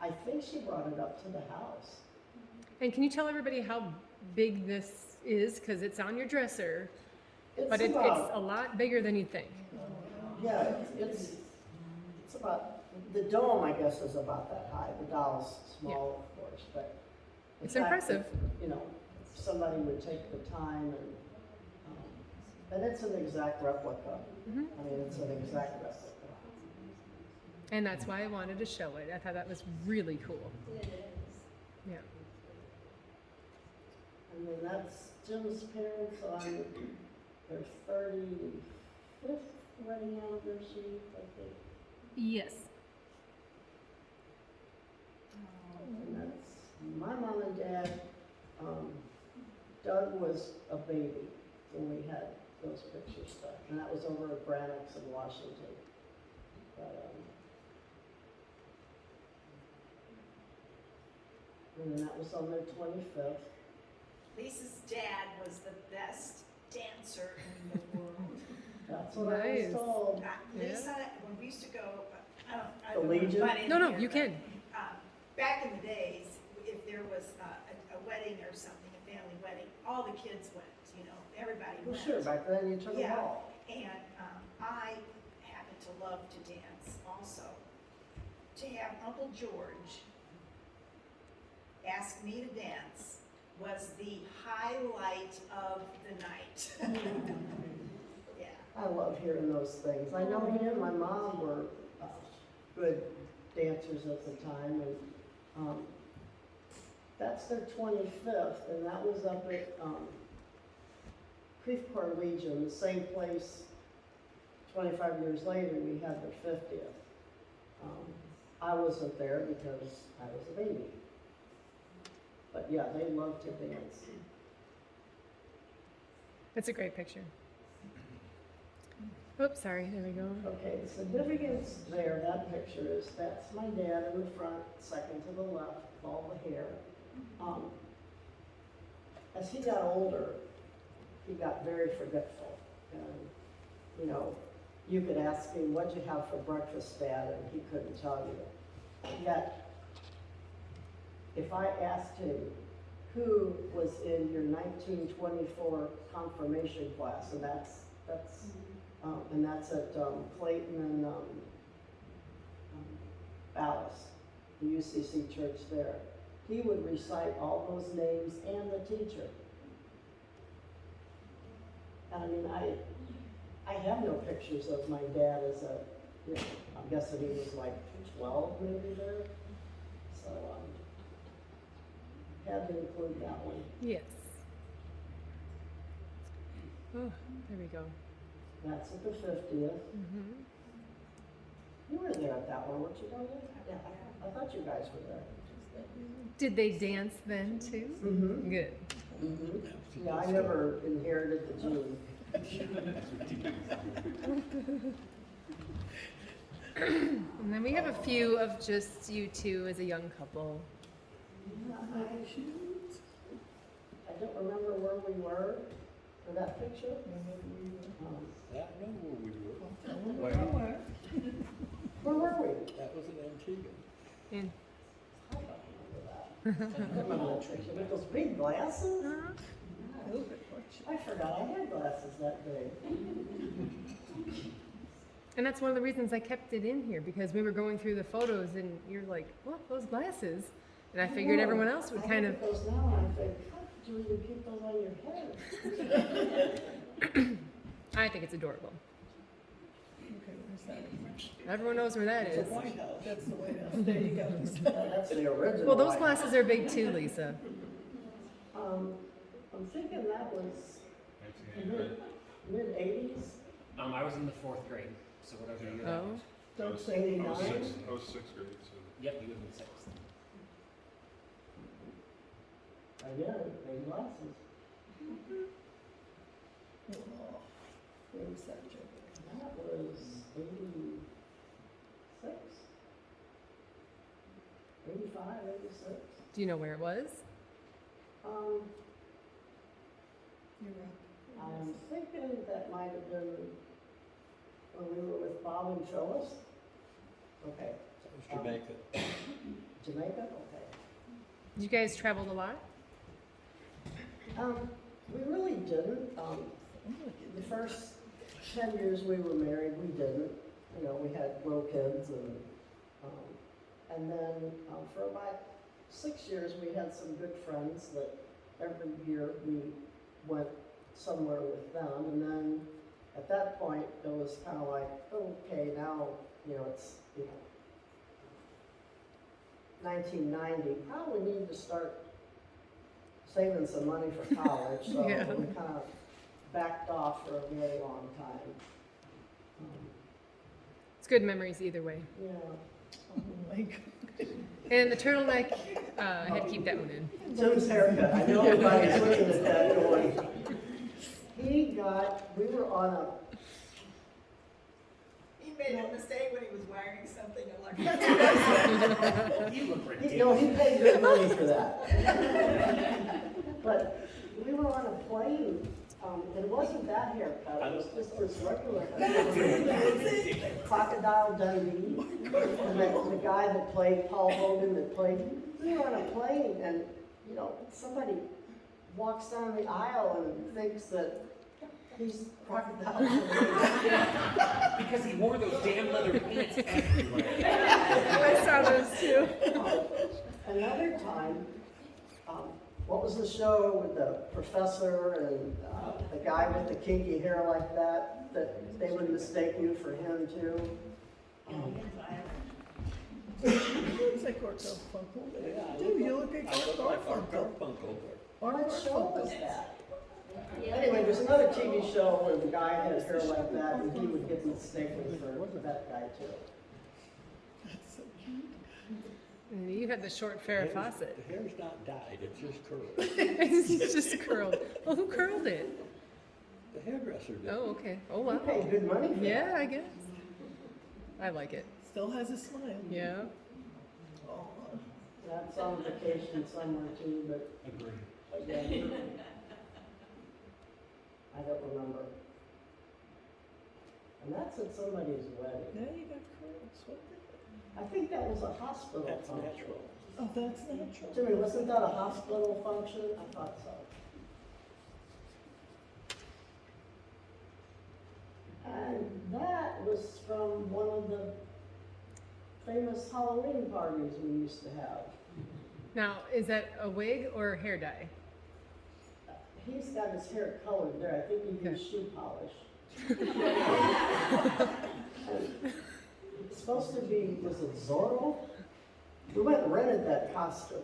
I think she brought it up to the house. And can you tell everybody how big this is? Because it's on your dresser. But it's a lot bigger than you'd think. Yeah, it's about, the dome, I guess, is about that high. The doll's small, of course, but. the It's fact impressive. that, you know, somebody would take the time and it's an exact replica. Mhm. I mean, it's an exact replica. And that's why I wanted to show it. I thought that was really cool. Yeah. And then that's Jim's parents on their 35th wedding anniversary, I think. Yes. And that's my mom and dad. Doug was a baby when we had those pictures stuck, and that was over at Brannock's in Washington. But, and then that was on their 25th. Lisa's dad was the best dancer in the world. That's what I was Nice. told. Lisa, when we used to go, I The don't wanna Legion? butt in No, here, you but, can. Back in the days, if there was a wedding or something, a family wedding, all the kids went, you know, everybody Well, went. sure, back then you took them Yeah. all. And I happen to love to dance also. To have Uncle George ask me to dance was the highlight of the night. Yeah. I love hearing those things. I know he and my mom were good dancers at the time, and that's their 25th, and that was up at Creve Coeur Legion, the same place. 25 years later, we had their 50th. I wasn't there because I was a baby. But yeah, they love to dance. That's a great picture. Oops, sorry. There we go. Okay, the significance there, that picture is, that's my dad in the front, second to the left, with all the hair. As he got older, he got very forgetful. And, you know, you could ask him, what'd you have for breakfast, Dad? And he couldn't tell you. Yet, if I asked him, who was in your 1924 confirmation class, and that's at Clayton and Alice, the UCC church there. He would recite all those names and the teacher. And I mean, I have no pictures of my dad as a, you know, I'm guessing he was like 12 maybe there. So, had to include that one. Yes. Oh, there we go. That's at the 50th. Mm-hmm. You were there at that one, weren't you, Donna? Yeah, I thought you guys were there. Did they dance then too? Mm-hmm. Good. Mm-hmm. Yeah, I never inherited the gene. And then we have a few of just you two as a young couple. I don't remember where we were for that picture. I remember where we were. Where were we? That was in Antigua. And I don't remember that. I remember that picture with those big glasses. I forgot I had glasses that day. And that's one of the reasons I kept it in here, because we were going through the photos and you're like, what, those glasses? And I figured everyone else would kind of, I look at those now and I think, how did you even keep those on your head? I think it's adorable. Okay, where's that? Everyone knows where that is. The White House, that's the White House, there you go. That's the original. Well, those White glasses are big too, Lisa. I'm thinking that was mid-80s. I was in the 4th grade, so whatever year that Oh, was. Don't say 89. I was sixth grade, so. Yep, you was in 6th. Again, big glasses. Oh, where was that, Joe? That was 86? 85, 86? do you know where it was? You're up. I'm thinking that might have been when we were with Bob and Phyllis. Okay. That was Jamaica. Jamaica? Okay. You guys traveled a lot? We really didn't. The first 10 years we were married, we didn't. You know, we had little kids and then for about 6 years, we had some good friends that every year we went somewhere with them. And then at that point, it was kind of like, okay, now, you know, it's, you know, 1990, probably need to start saving some money for college. So Yeah. we kind of backed off for a very long time. It's good memories either way. Yeah. Oh my God. And the turtleneck, I had to keep that one in. Tim's haircut, I know everybody's looking at that going, we were on a, He made a mistake when he was wiring something electric. You look he ridiculous. paid good money for that. But we were on a plane, it wasn't that haircut, it was just this regular haircut. Crocodile Dundee, and the guy that played, Paul Hogan that played, we were on a plane and, you know, somebody walks down the aisle and thinks that he's Crocodile Dundee. Because he wore those damn leather pants everywhere. I saw those too. Another time, what was the show with the professor and the guy with the kinky hair like that they would mistake you for him too? Looks like Garfunkel. Dude, you look like Garfunkel. What show was that? Anyway, there's another TV show where the guy had hair like that and he would get mistaken for that guy too. That's so cute. And you had the short Farrah Fawcett. The hair's not dyed, it's just curled. It's just curled. Well, who curled it? The hairdresser did. Oh, okay. Oh, He wow. paid good money for that. Yeah, I guess. I like it. Still has a smile. Yeah. Aw. That's on vacation somewhere too, but Agree. again, I don't remember. And that's at somebody's wedding. Now you got curls. What the? I think that was a hospital That's function. natural. Oh, that's natural. Jimmy, wasn't that a hospital function? I thought so. And that was from one of the famous Halloween parties we used to have. Now, is that a wig or hair dye? He's got his hair colored there. I think he used shoe polish. And it's supposed to be, was it Zorro? We went and rented that costume.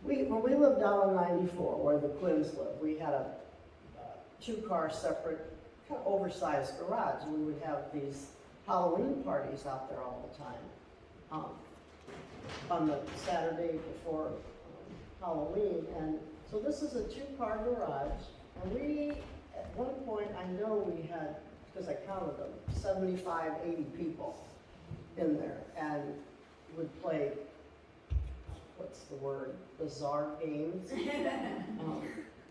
When we lived out on 94, where the Quinns lived, we had a two-car separate, kind of oversized garage. And we would have these Halloween parties out there all the time. On the Saturday before Halloween. And so this is a two-car garage. And we, at one point, I know we had, because I counted them, 75, 80 people in there. And would play, what's the word, bizarre games.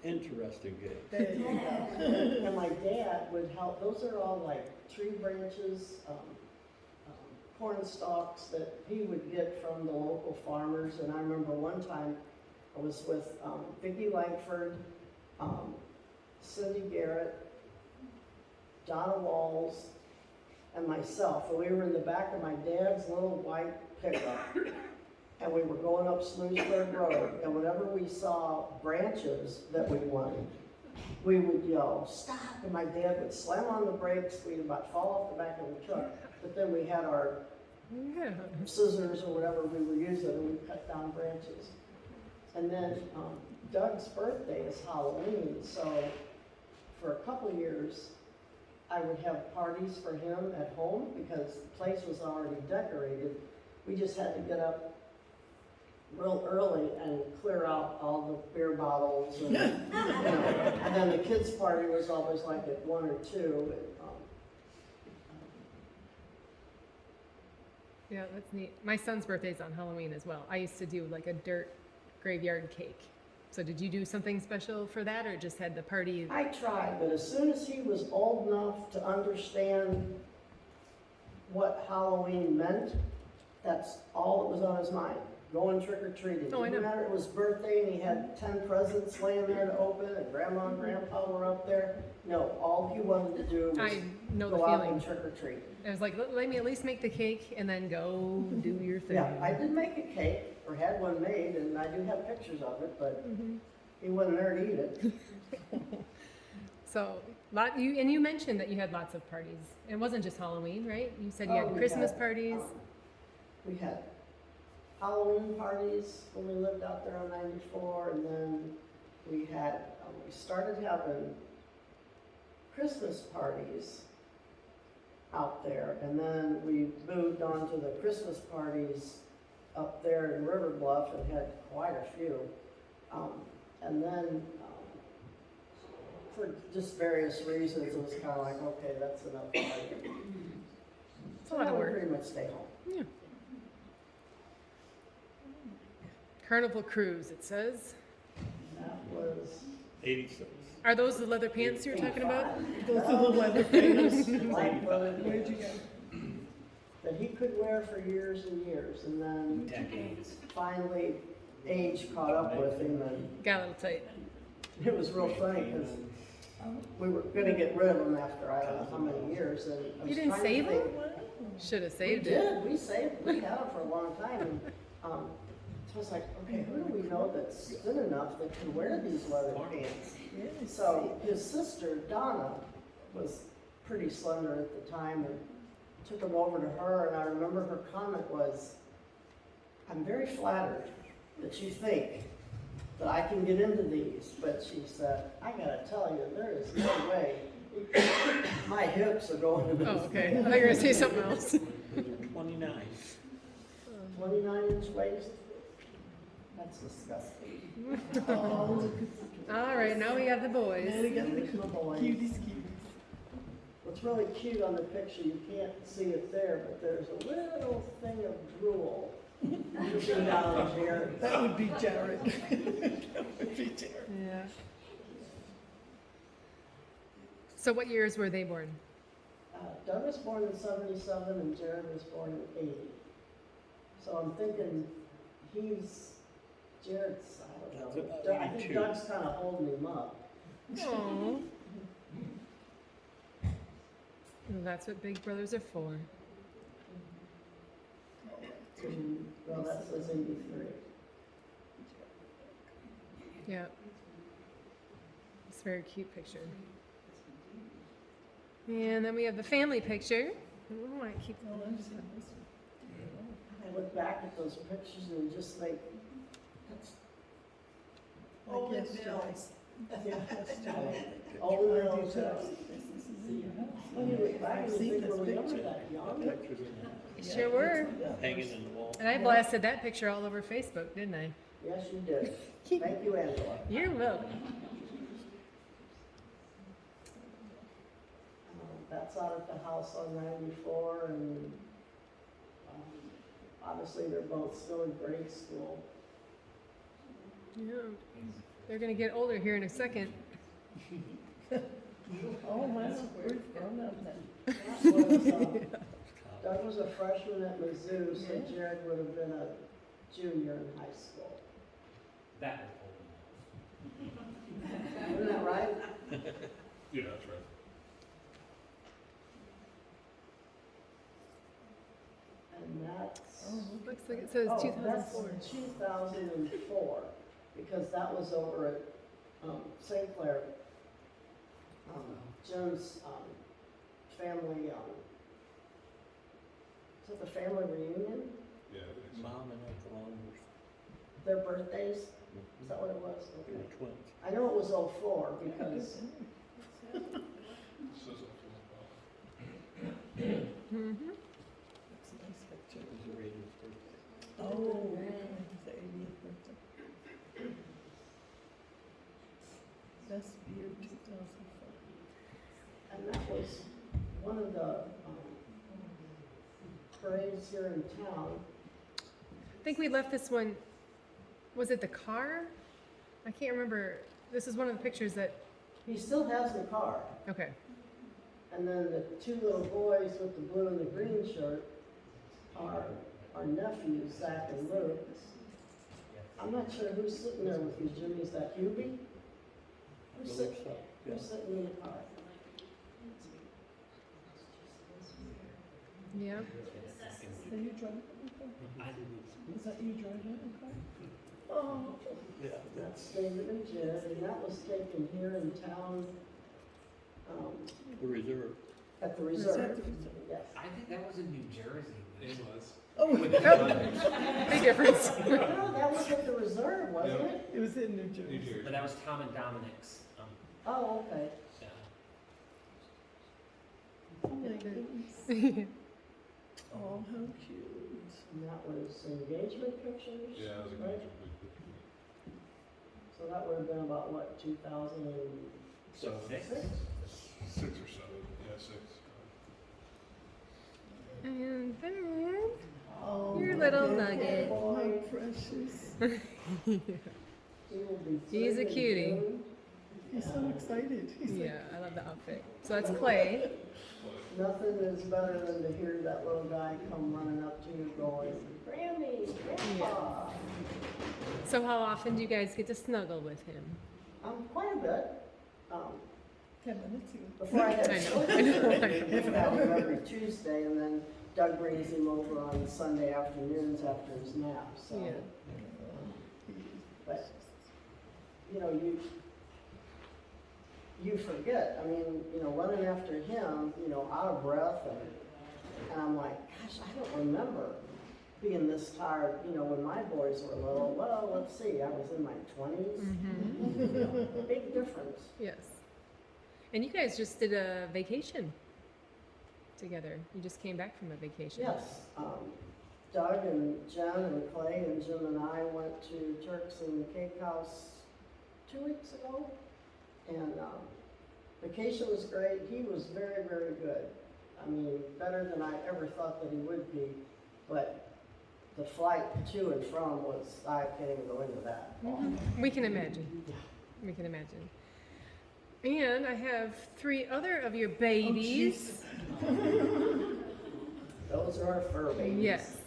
Interesting game. There you go. And my dad would help, those are all like tree branches, corn stalks that he would get from the local farmers. And I remember one time I was with Vicki Langford, Cindy Garrett, Donna Walls, and myself. And we were in the back of my dad's little white pickup. And we were going up Sloosburg Road. And whenever we saw branches that we wanted, we would yell, "Stop!" And my dad would slam on the brakes. We'd about fall off the back of the truck. But then we had our Yeah. scissors or whatever we were using, and we cut down branches. And then Doug's birthday is Halloween, so for a couple years, I would have parties for him at home because the place was already decorated. We just had to get up real early and clear out all the beer bottles and, and then the kids' party was always like at 1 or 2. And, Yeah, that's neat. My son's birthday's on Halloween as well. I used to do like a dirt graveyard cake. So did you do something special for that or just had the party? I tried, but as soon as he was old enough to understand what Halloween meant, that's all that was on his mind. going trick or treating. Oh, I know. Didn't matter, it was birthday and he had 10 presents laying there to open and grandma and grandpa were up there. No, all he wanted to do was I know the go out feeling. and trick or treat. I was like, let me at least make the cake and then go do your thing. Yeah, I did make a cake, or had one made, and I do have pictures of it, but he wasn't there to eat it. So, you mentioned that you had lots of parties. It wasn't just Halloween, right? You said you Oh, had we Christmas had, parties. We had Halloween parties when we lived out there on 94, and then we had, we started having Christmas parties out there, and then we moved on to the Christmas parties up there in River Bluff and had quite a few. And then, for just various reasons, it was kind of like, okay, that's enough party. It's a lot of So I work. pretty much stay home. Yeah. Carnival Cruise, it says. That was 86. Are those the leather pants you were talking about? Those are the leather pants. Black leather Where'd you pants go? that he could wear for years and years, and then Decades. finally age caught up with him, and Got a little tight. it was real funny because we were gonna get rid of them after I don't know how many years, and I was You didn't trying to save think- them? Should have We saved it. did, we saved, we had them for a long time, and, so I was like, okay, who do we know that's thin enough that can wear these leather pants? So his sister Donna was pretty slender at the time, and took them over to her, and I remember her comment was, I'm very flattered that you think that I can get into these, but she said, I gotta tell you, there is no way my hips are going into Oh, this. okay. I thought you were gonna say something else. 29. 29-inch waist? That's disgusting. Oh, All right, now we have the boys. now we got the There's my boys. cuties, cuties. What's really cute on the picture, you can't see it there, but there's a little thing of drool dripping down here. That would be Jared. That would be Jared. Yeah. So what years were they born? Doug was born in 77 and Jared was born in 80. So I'm thinking Jared's, I don't That's know. about I think 82. Doug's kind of holding him up. Oh. That's what big brothers are for. Well, that says 83. Yeah. It's a very cute picture. And then we have the family picture. Oh, I keep I look back at those pictures and just think, that's, Old guess Mills. yeah, That's Jared. old I do Mills. too. When you look back I've and you seen think, this were we ever picture. that young? Pictures in there, Sure were. hanging in the wall. And I blasted that picture all over Facebook, didn't I? Yes, you did. Thank you, Angela. You're welcome. That's out at the house on 94, and obviously they're both still in grade school. Yeah. They're gonna get older here in a second. Oh, wow, we're grown up now. Doug was a freshman at Mizzou, so Jared would have been a junior in high school. That Isn't that right? Yeah, that's right. And that's, Looks like it says oh, 2004. that's 2004, because that was over at St. Clair. Jim's family, is it the family reunion? Yeah, I think so. Mom and Uncle Ron Their birthdays? Is that what it was? were Okay. twins. I know it was 04 because It says it for Mm-hmm. That's a nice picture. It was the radio's birthday. Oh, it's the 80th birthday. Best year 2004. and that was one of the parades here in town. I think we left this one, was it the car? I can't remember. This is one of the pictures that, He still has the car. okay. And then the two little boys with the blue and the green shirt are our nephews, Zach and Luke. I'm not sure who's sitting there with you, Jimmy, is that Hubie? Who's Believe sitting, so, yeah. who's sitting in the car? Yeah. Are you driving the car? Is that you driving the car? Oh, Yeah, That's David and Jed, and that was taken here in town, the reserve. at the is reserve. that the reserve? Yes. I think that was in New Jersey. It was. Oh, With the brothers. Big difference. No, that was at the reserve, wasn't Yeah. it? it was in New New Jersey. Jersey. But that was Tom and Dominic's. Oh, okay. Yeah. Oh my goodness. Oh, how cute. And that was engagement pictures? Yeah, it was a right? good. So that would have been about, what, 2006? So six? 6 or 7, yeah, 6. And then, Oh, Your my little goodness. nugget. Oh, my precious. He will be He's a 3 in cutie. June. He's so excited. He's like, yeah, I love the outfit. So that's Clay. Nothing is better than to hear that little guy come running up to you going, Grammy, Grandpa. So how often do you guys get to snuggle with him? Quite a bit. 10 minutes ago. Before I had I know, children, I know. we had him every Tuesday, and then Doug brings him over on Sunday afternoons after his nap, so. Yeah. But, you know, you forget, I mean, you know, running after him, you know, out of breath, and I'm like, gosh, I don't remember being this tired, you know, when my boys were little. Well, let's see, I was in my 20s. Mm-hmm. Big difference. Yes. And you guys just did a vacation together. You just came back from a vacation. Yes, Doug and Jen and Clay and Jim and I went to Turks and Cake House 2 weeks ago. And vacation was great. He was very, very good. I mean, better than I ever thought that he would be. But the flight to and from was, I can't even go into that. Mhm. We can imagine. We can imagine. And I have 3 other of your babies. Those are our fur babies. Yes.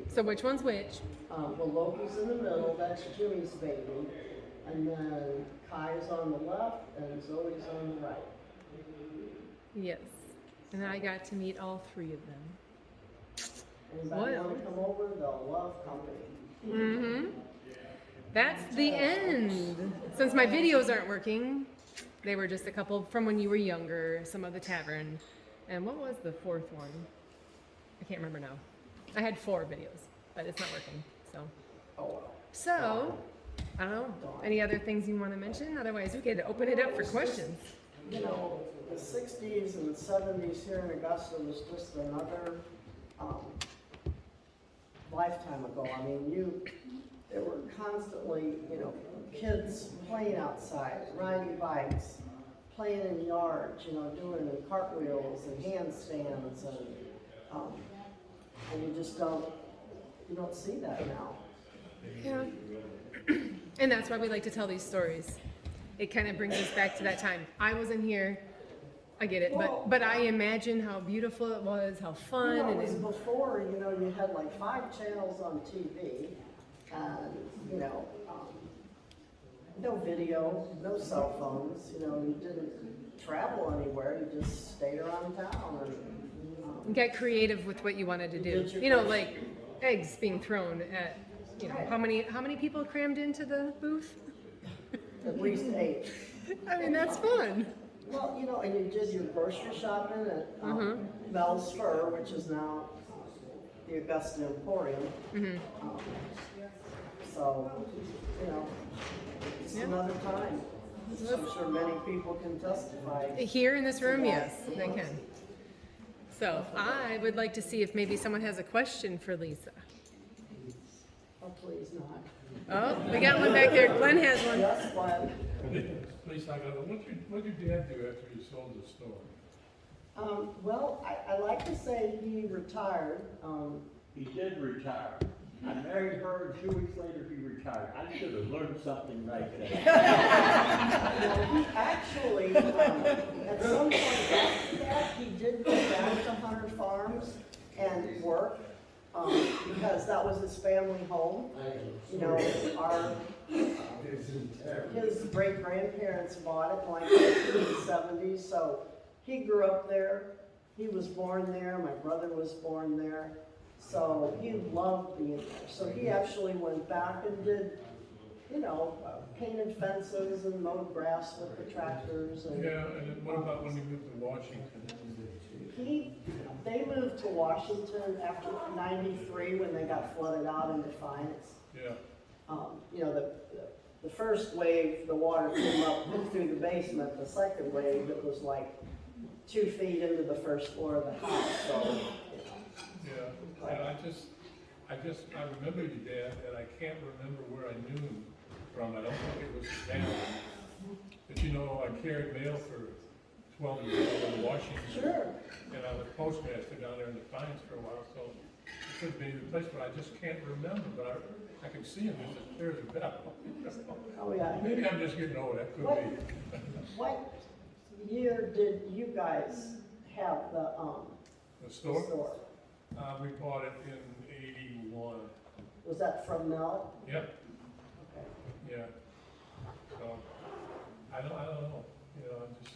So which one's which? Well, Loki's in the middle, that's Jimmy's baby. And then Kai's on the left and Zoe's on the right. Yes. And I got to meet all 3 of them. Anybody What? want to come over, they'll love company. Mm-hmm. That's the end. Since my videos aren't working, they were just a couple from when you were younger, some of the tavern. And what was the 4th one? I can't remember now. I had 4 videos, but it's not working, so. Oh, well. So, I don't know, any other things you want to mention? Otherwise, we could open it up for questions. You know, the 60s and 70s here in Augusta was just another lifetime ago. I mean, there were constantly, you know, kids playing outside, riding bikes, playing in yards, you know, doing cartwheels and handstands, and you just don't see that now. Yeah. And that's why we like to tell these stories. It kind of brings us back to that time. I wasn't here, I get it, but I imagine how beautiful it was, how fun, You know, and it was it, before, you know, you had like 5 channels on TV, and, you know, no video, no cell phones, you know, you didn't travel anywhere, you just stayed around town and, get creative with what you wanted to do. You know, like eggs being thrown at, you know, how many people crammed into the booth? at least 8. I mean, that's fun. Well, you know, and you did your grocery shopping at Mel's Fur, which is now the Augusta Emporium. So, you know, it's Yeah. another time. I'm sure many people can testify. Here in this room, yes, they can. So I would like to see if maybe someone has a question for Lisa. Oh, please not. Oh, we got one back there. Glenn has one. Yes, Glenn. Please, I got what did your dad do after you sold the store? Well, I like to say he retired. He did retire. I married her, and 2 weeks later he retired. I should have learned something right there. He actually, at some point after that, he did go back to Hunter Farms and work, because that was his family home. You know, his great-grandparents bought it in like the 1970s, so he grew up there. He was born there, my brother was born there, so he loved being there. So he actually went back and did, you know, painted fences and mowed grass with the tractors and. Yeah, and then what about when you moved to Washington? They moved to Washington after '93 when they got flooded out in Defiance. Yeah, You know, the first wave, the water came up through the basement. The second wave, it was like 2 feet into the first floor of the house, so. yeah, and I remember you, Dad, and I can't remember where I knew him from. I don't think it was down. But you know, I carried mail for 12 years in Washington. Sure. And I was postmaster down there in Defiance for a while, so it could be the place, but I just can't remember, but I can see him as clear as a bell. Oh, yeah. Maybe I'm just getting old, that could be. What year did you guys have The store, store? we bought it in '81. Was that from Mel? Yep, Okay. yeah. So, I don't know, you know, I'm just,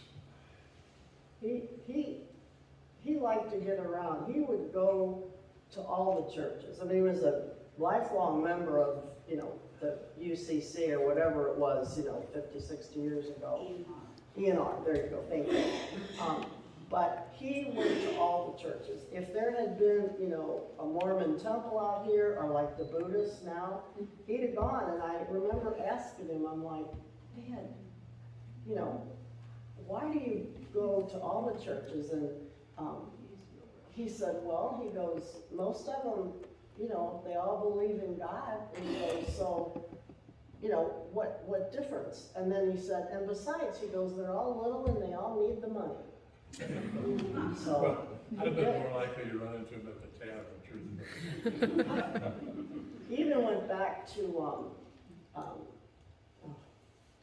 He liked to get around. He would go to all the churches. I mean, he was a lifelong member of, you know, the UCC or whatever it was, you know, 50, 60 years ago. ENR, there you go, thank you. But he went to all the churches. If there had been, you know, a Mormon temple out here, or like the Buddhists now, he'd have gone. And I remember asking him, I'm like, Dad, you know, why do you go to all the churches? And he said, well, he goes, most of them, you know, they all believe in God. And he goes, so, you know, what difference? And then he said, and besides, he goes, they're all little and they all need the money. So, well, I'd have been more likely to run into him at the tavern, truth. he even went back to,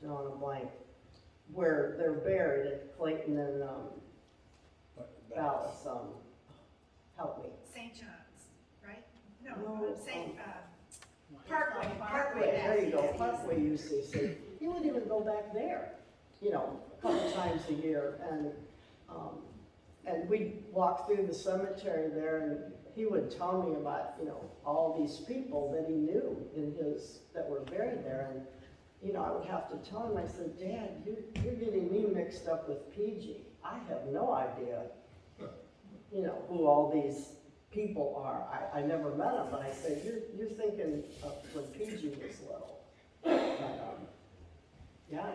drawing a blank, where they're buried at Clayton and Dallas. Help me. St. John's, right? No, No, St. Parkway. There you go, Parkway UCC. He would even go back there, you know, a couple times a year, and we'd walk through the cemetery there, and he would tell me about, you know, all these people that he knew that were buried there, and you know, I would have to tell him, I said, Dad, you're getting me mixed up with PG. I have no idea, you know, who all these people are. I never met them, but I said, you're thinking of when PG was little. But, yeah,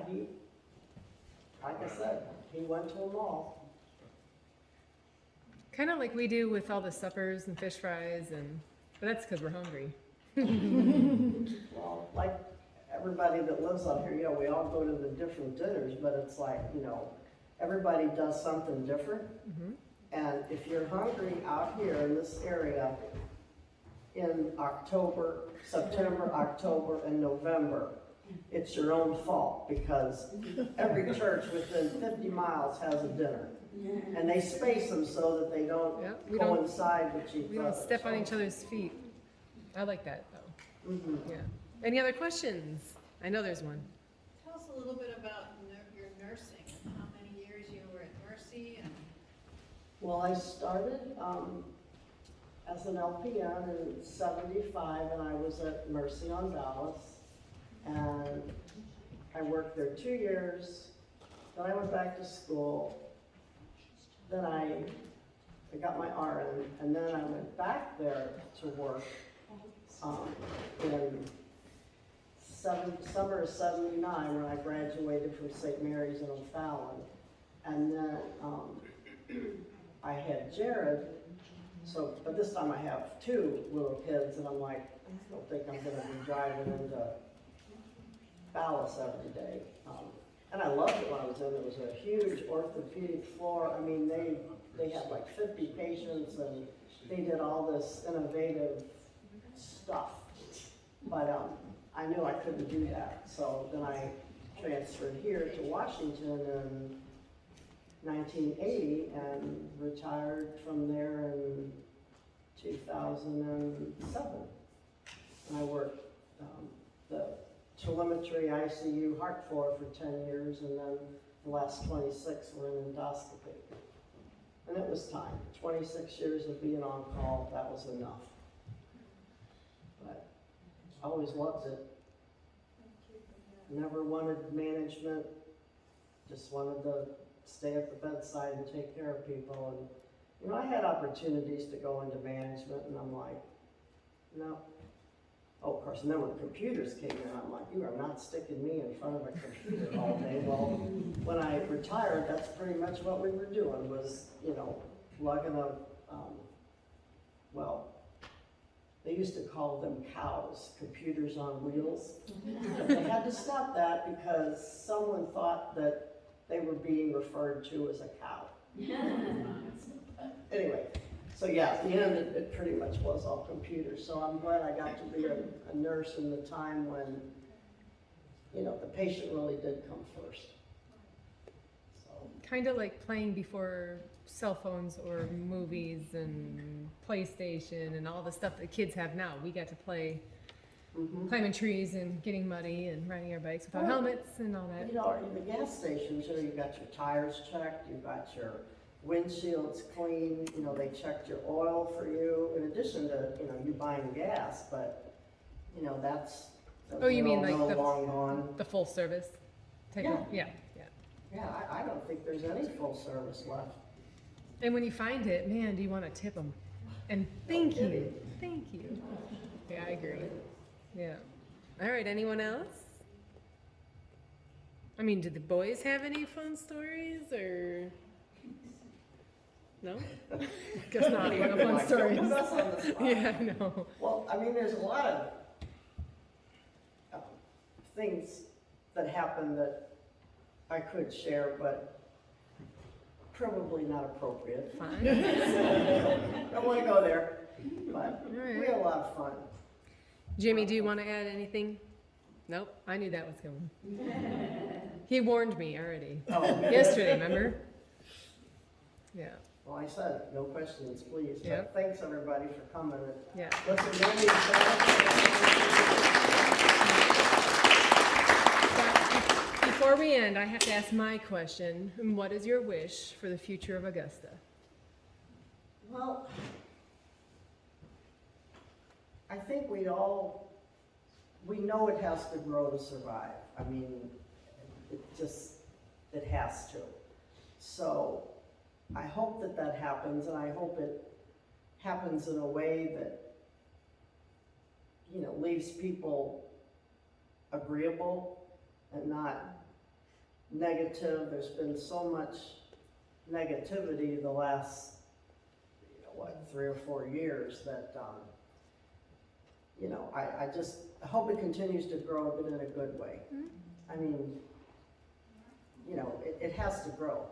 like I said, he went to them all. Kind of like we do with all the suppers and fish fries, but that's because we're hungry. Well, like everybody that lives out here, you know, we all go to the different dinners, but it's like, you know, everybody does something different. Mm-hmm. And if you're hungry out here in this area in September, October, and November, it's your own fault, because every church within 50 miles has a dinner. And they space them so that they don't Yeah, we don't- coincide with each other. We don't step on each other's feet. I like that, though. Mhm. Yeah. Any other questions? I know there's one. Tell us a little bit about your nursing, and how many years you were at Mercy, and Well, I started as an LPN in '75, and I was at Mercy on Dallas. And I worked there 2 years, then I went back to school, then I got my RN, and then I went back there to work in summer of '79 when I graduated from St. Mary's in O'Fallon. And then I had Jared, but this time I have 2 little kids, and I'm like, I don't think I'm gonna be driving into Dallas every day. And I loved it when I was in. It was a huge orthopedic floor. I mean, they had like 50 patients, and they did all this innovative stuff. But I knew I couldn't do that. So then I transferred here to Washington in 1980 and retired from there in 2007. And I worked the telemetry ICU heart floor for 10 years, and then the last 26 were in endoscopy. And it was time. 26 years of being on call, that was enough. But I always loved it. Never wanted management, just wanted to stay at the bedside and take care of people. And, you know, I had opportunities to go into management, and I'm like, no. Oh, of course, and then when computers came in, I'm like, you are not sticking me in front of a computer all day. Well, when I retired, that's pretty much what we were doing, was, you know, lugging a, well, they used to call them cows, computers on wheels. But they had to stop that because someone thought that they were being referred to as a cow. Anyway, so yeah, at the end, it pretty much was all computers. So I'm glad I got to be a nurse in the time when, you know, the patient really did come first. So, Kind of like playing before cell phones or movies and PlayStation and all the stuff that kids have now. We got to play climbing trees and getting muddy and riding our bikes without helmets and all that. you know, in the gas stations, you know, you got your tires checked, you got your windshields clean, you know, they checked your oil for you, in addition to, you know, you buying gas, but, you know, that's, Oh, you mean we're all like long gone. the full service type Yeah. of, yeah. Yeah, I don't think there's any full service left. And when you find it, man, do you want to tip them? And thank you. Thank you. Yeah, I agree. Yeah. All right, anyone else? I mean, did the boys have any fun stories or? No? Guess not even a fun story. Put us on the spot. Yeah, I know. Well, I mean, there's a lot of things that happen that I could share, but probably not appropriate. Fun. Don't want to go there, but All right. we had a lot of fun. Jimmy, do you want to add anything? Nope, I knew that was coming. He warned me already. Oh, Yesterday, remember? Yeah, well, I said, no questions, please. Yep. But thanks, everybody, for coming. yeah. Listen, let me say- But before we end, I have to ask my question. What is your wish for the future of Augusta? Well, I think we know it has to grow to survive. I mean, it has to. So I hope that happens, and I hope it happens in a way that, you know, leaves people agreeable and not negative. There's been so much negativity the last, 3 or 4 years that, I just hope it continues to grow, but in a good way. I mean, it has to grow.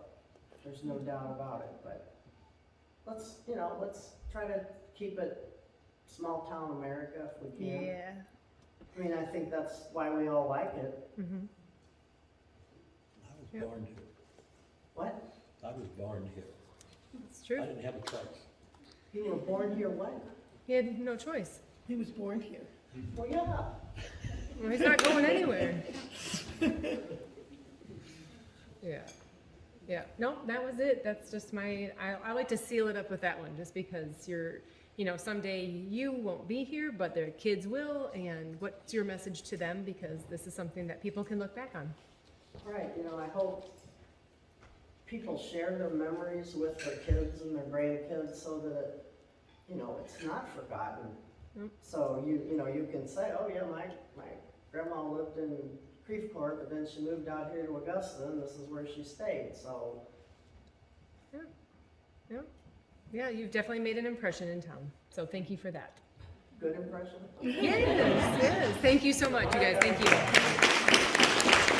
There's no doubt about it, but let's try to keep it small town America if we can. Yeah. I mean, I think that's why we all like it. Mm-hmm. I was Yep. born here. What? I was born here. It's true. I didn't have a choice. You were born here when? He had no choice. He was born here. Well, yeah. Well, he's not going anywhere. Yeah. Yeah. No, that was it. That's just I like to seal it up with that one just because someday you won't be here, but their kids will. And what's your message to them? Because this is something that people can look back on. Right, I hope people share their memories with their kids and their grandkids so that it's not forgotten. Yep. So you can say, oh yeah, my grandma lived in Creveport, but then she moved out here to Augusta, and this is where she stayed. So Yeah, you've definitely made an impression in town. So thank you for that. good impression. Yes. Thank you so much, you guys. Thank you.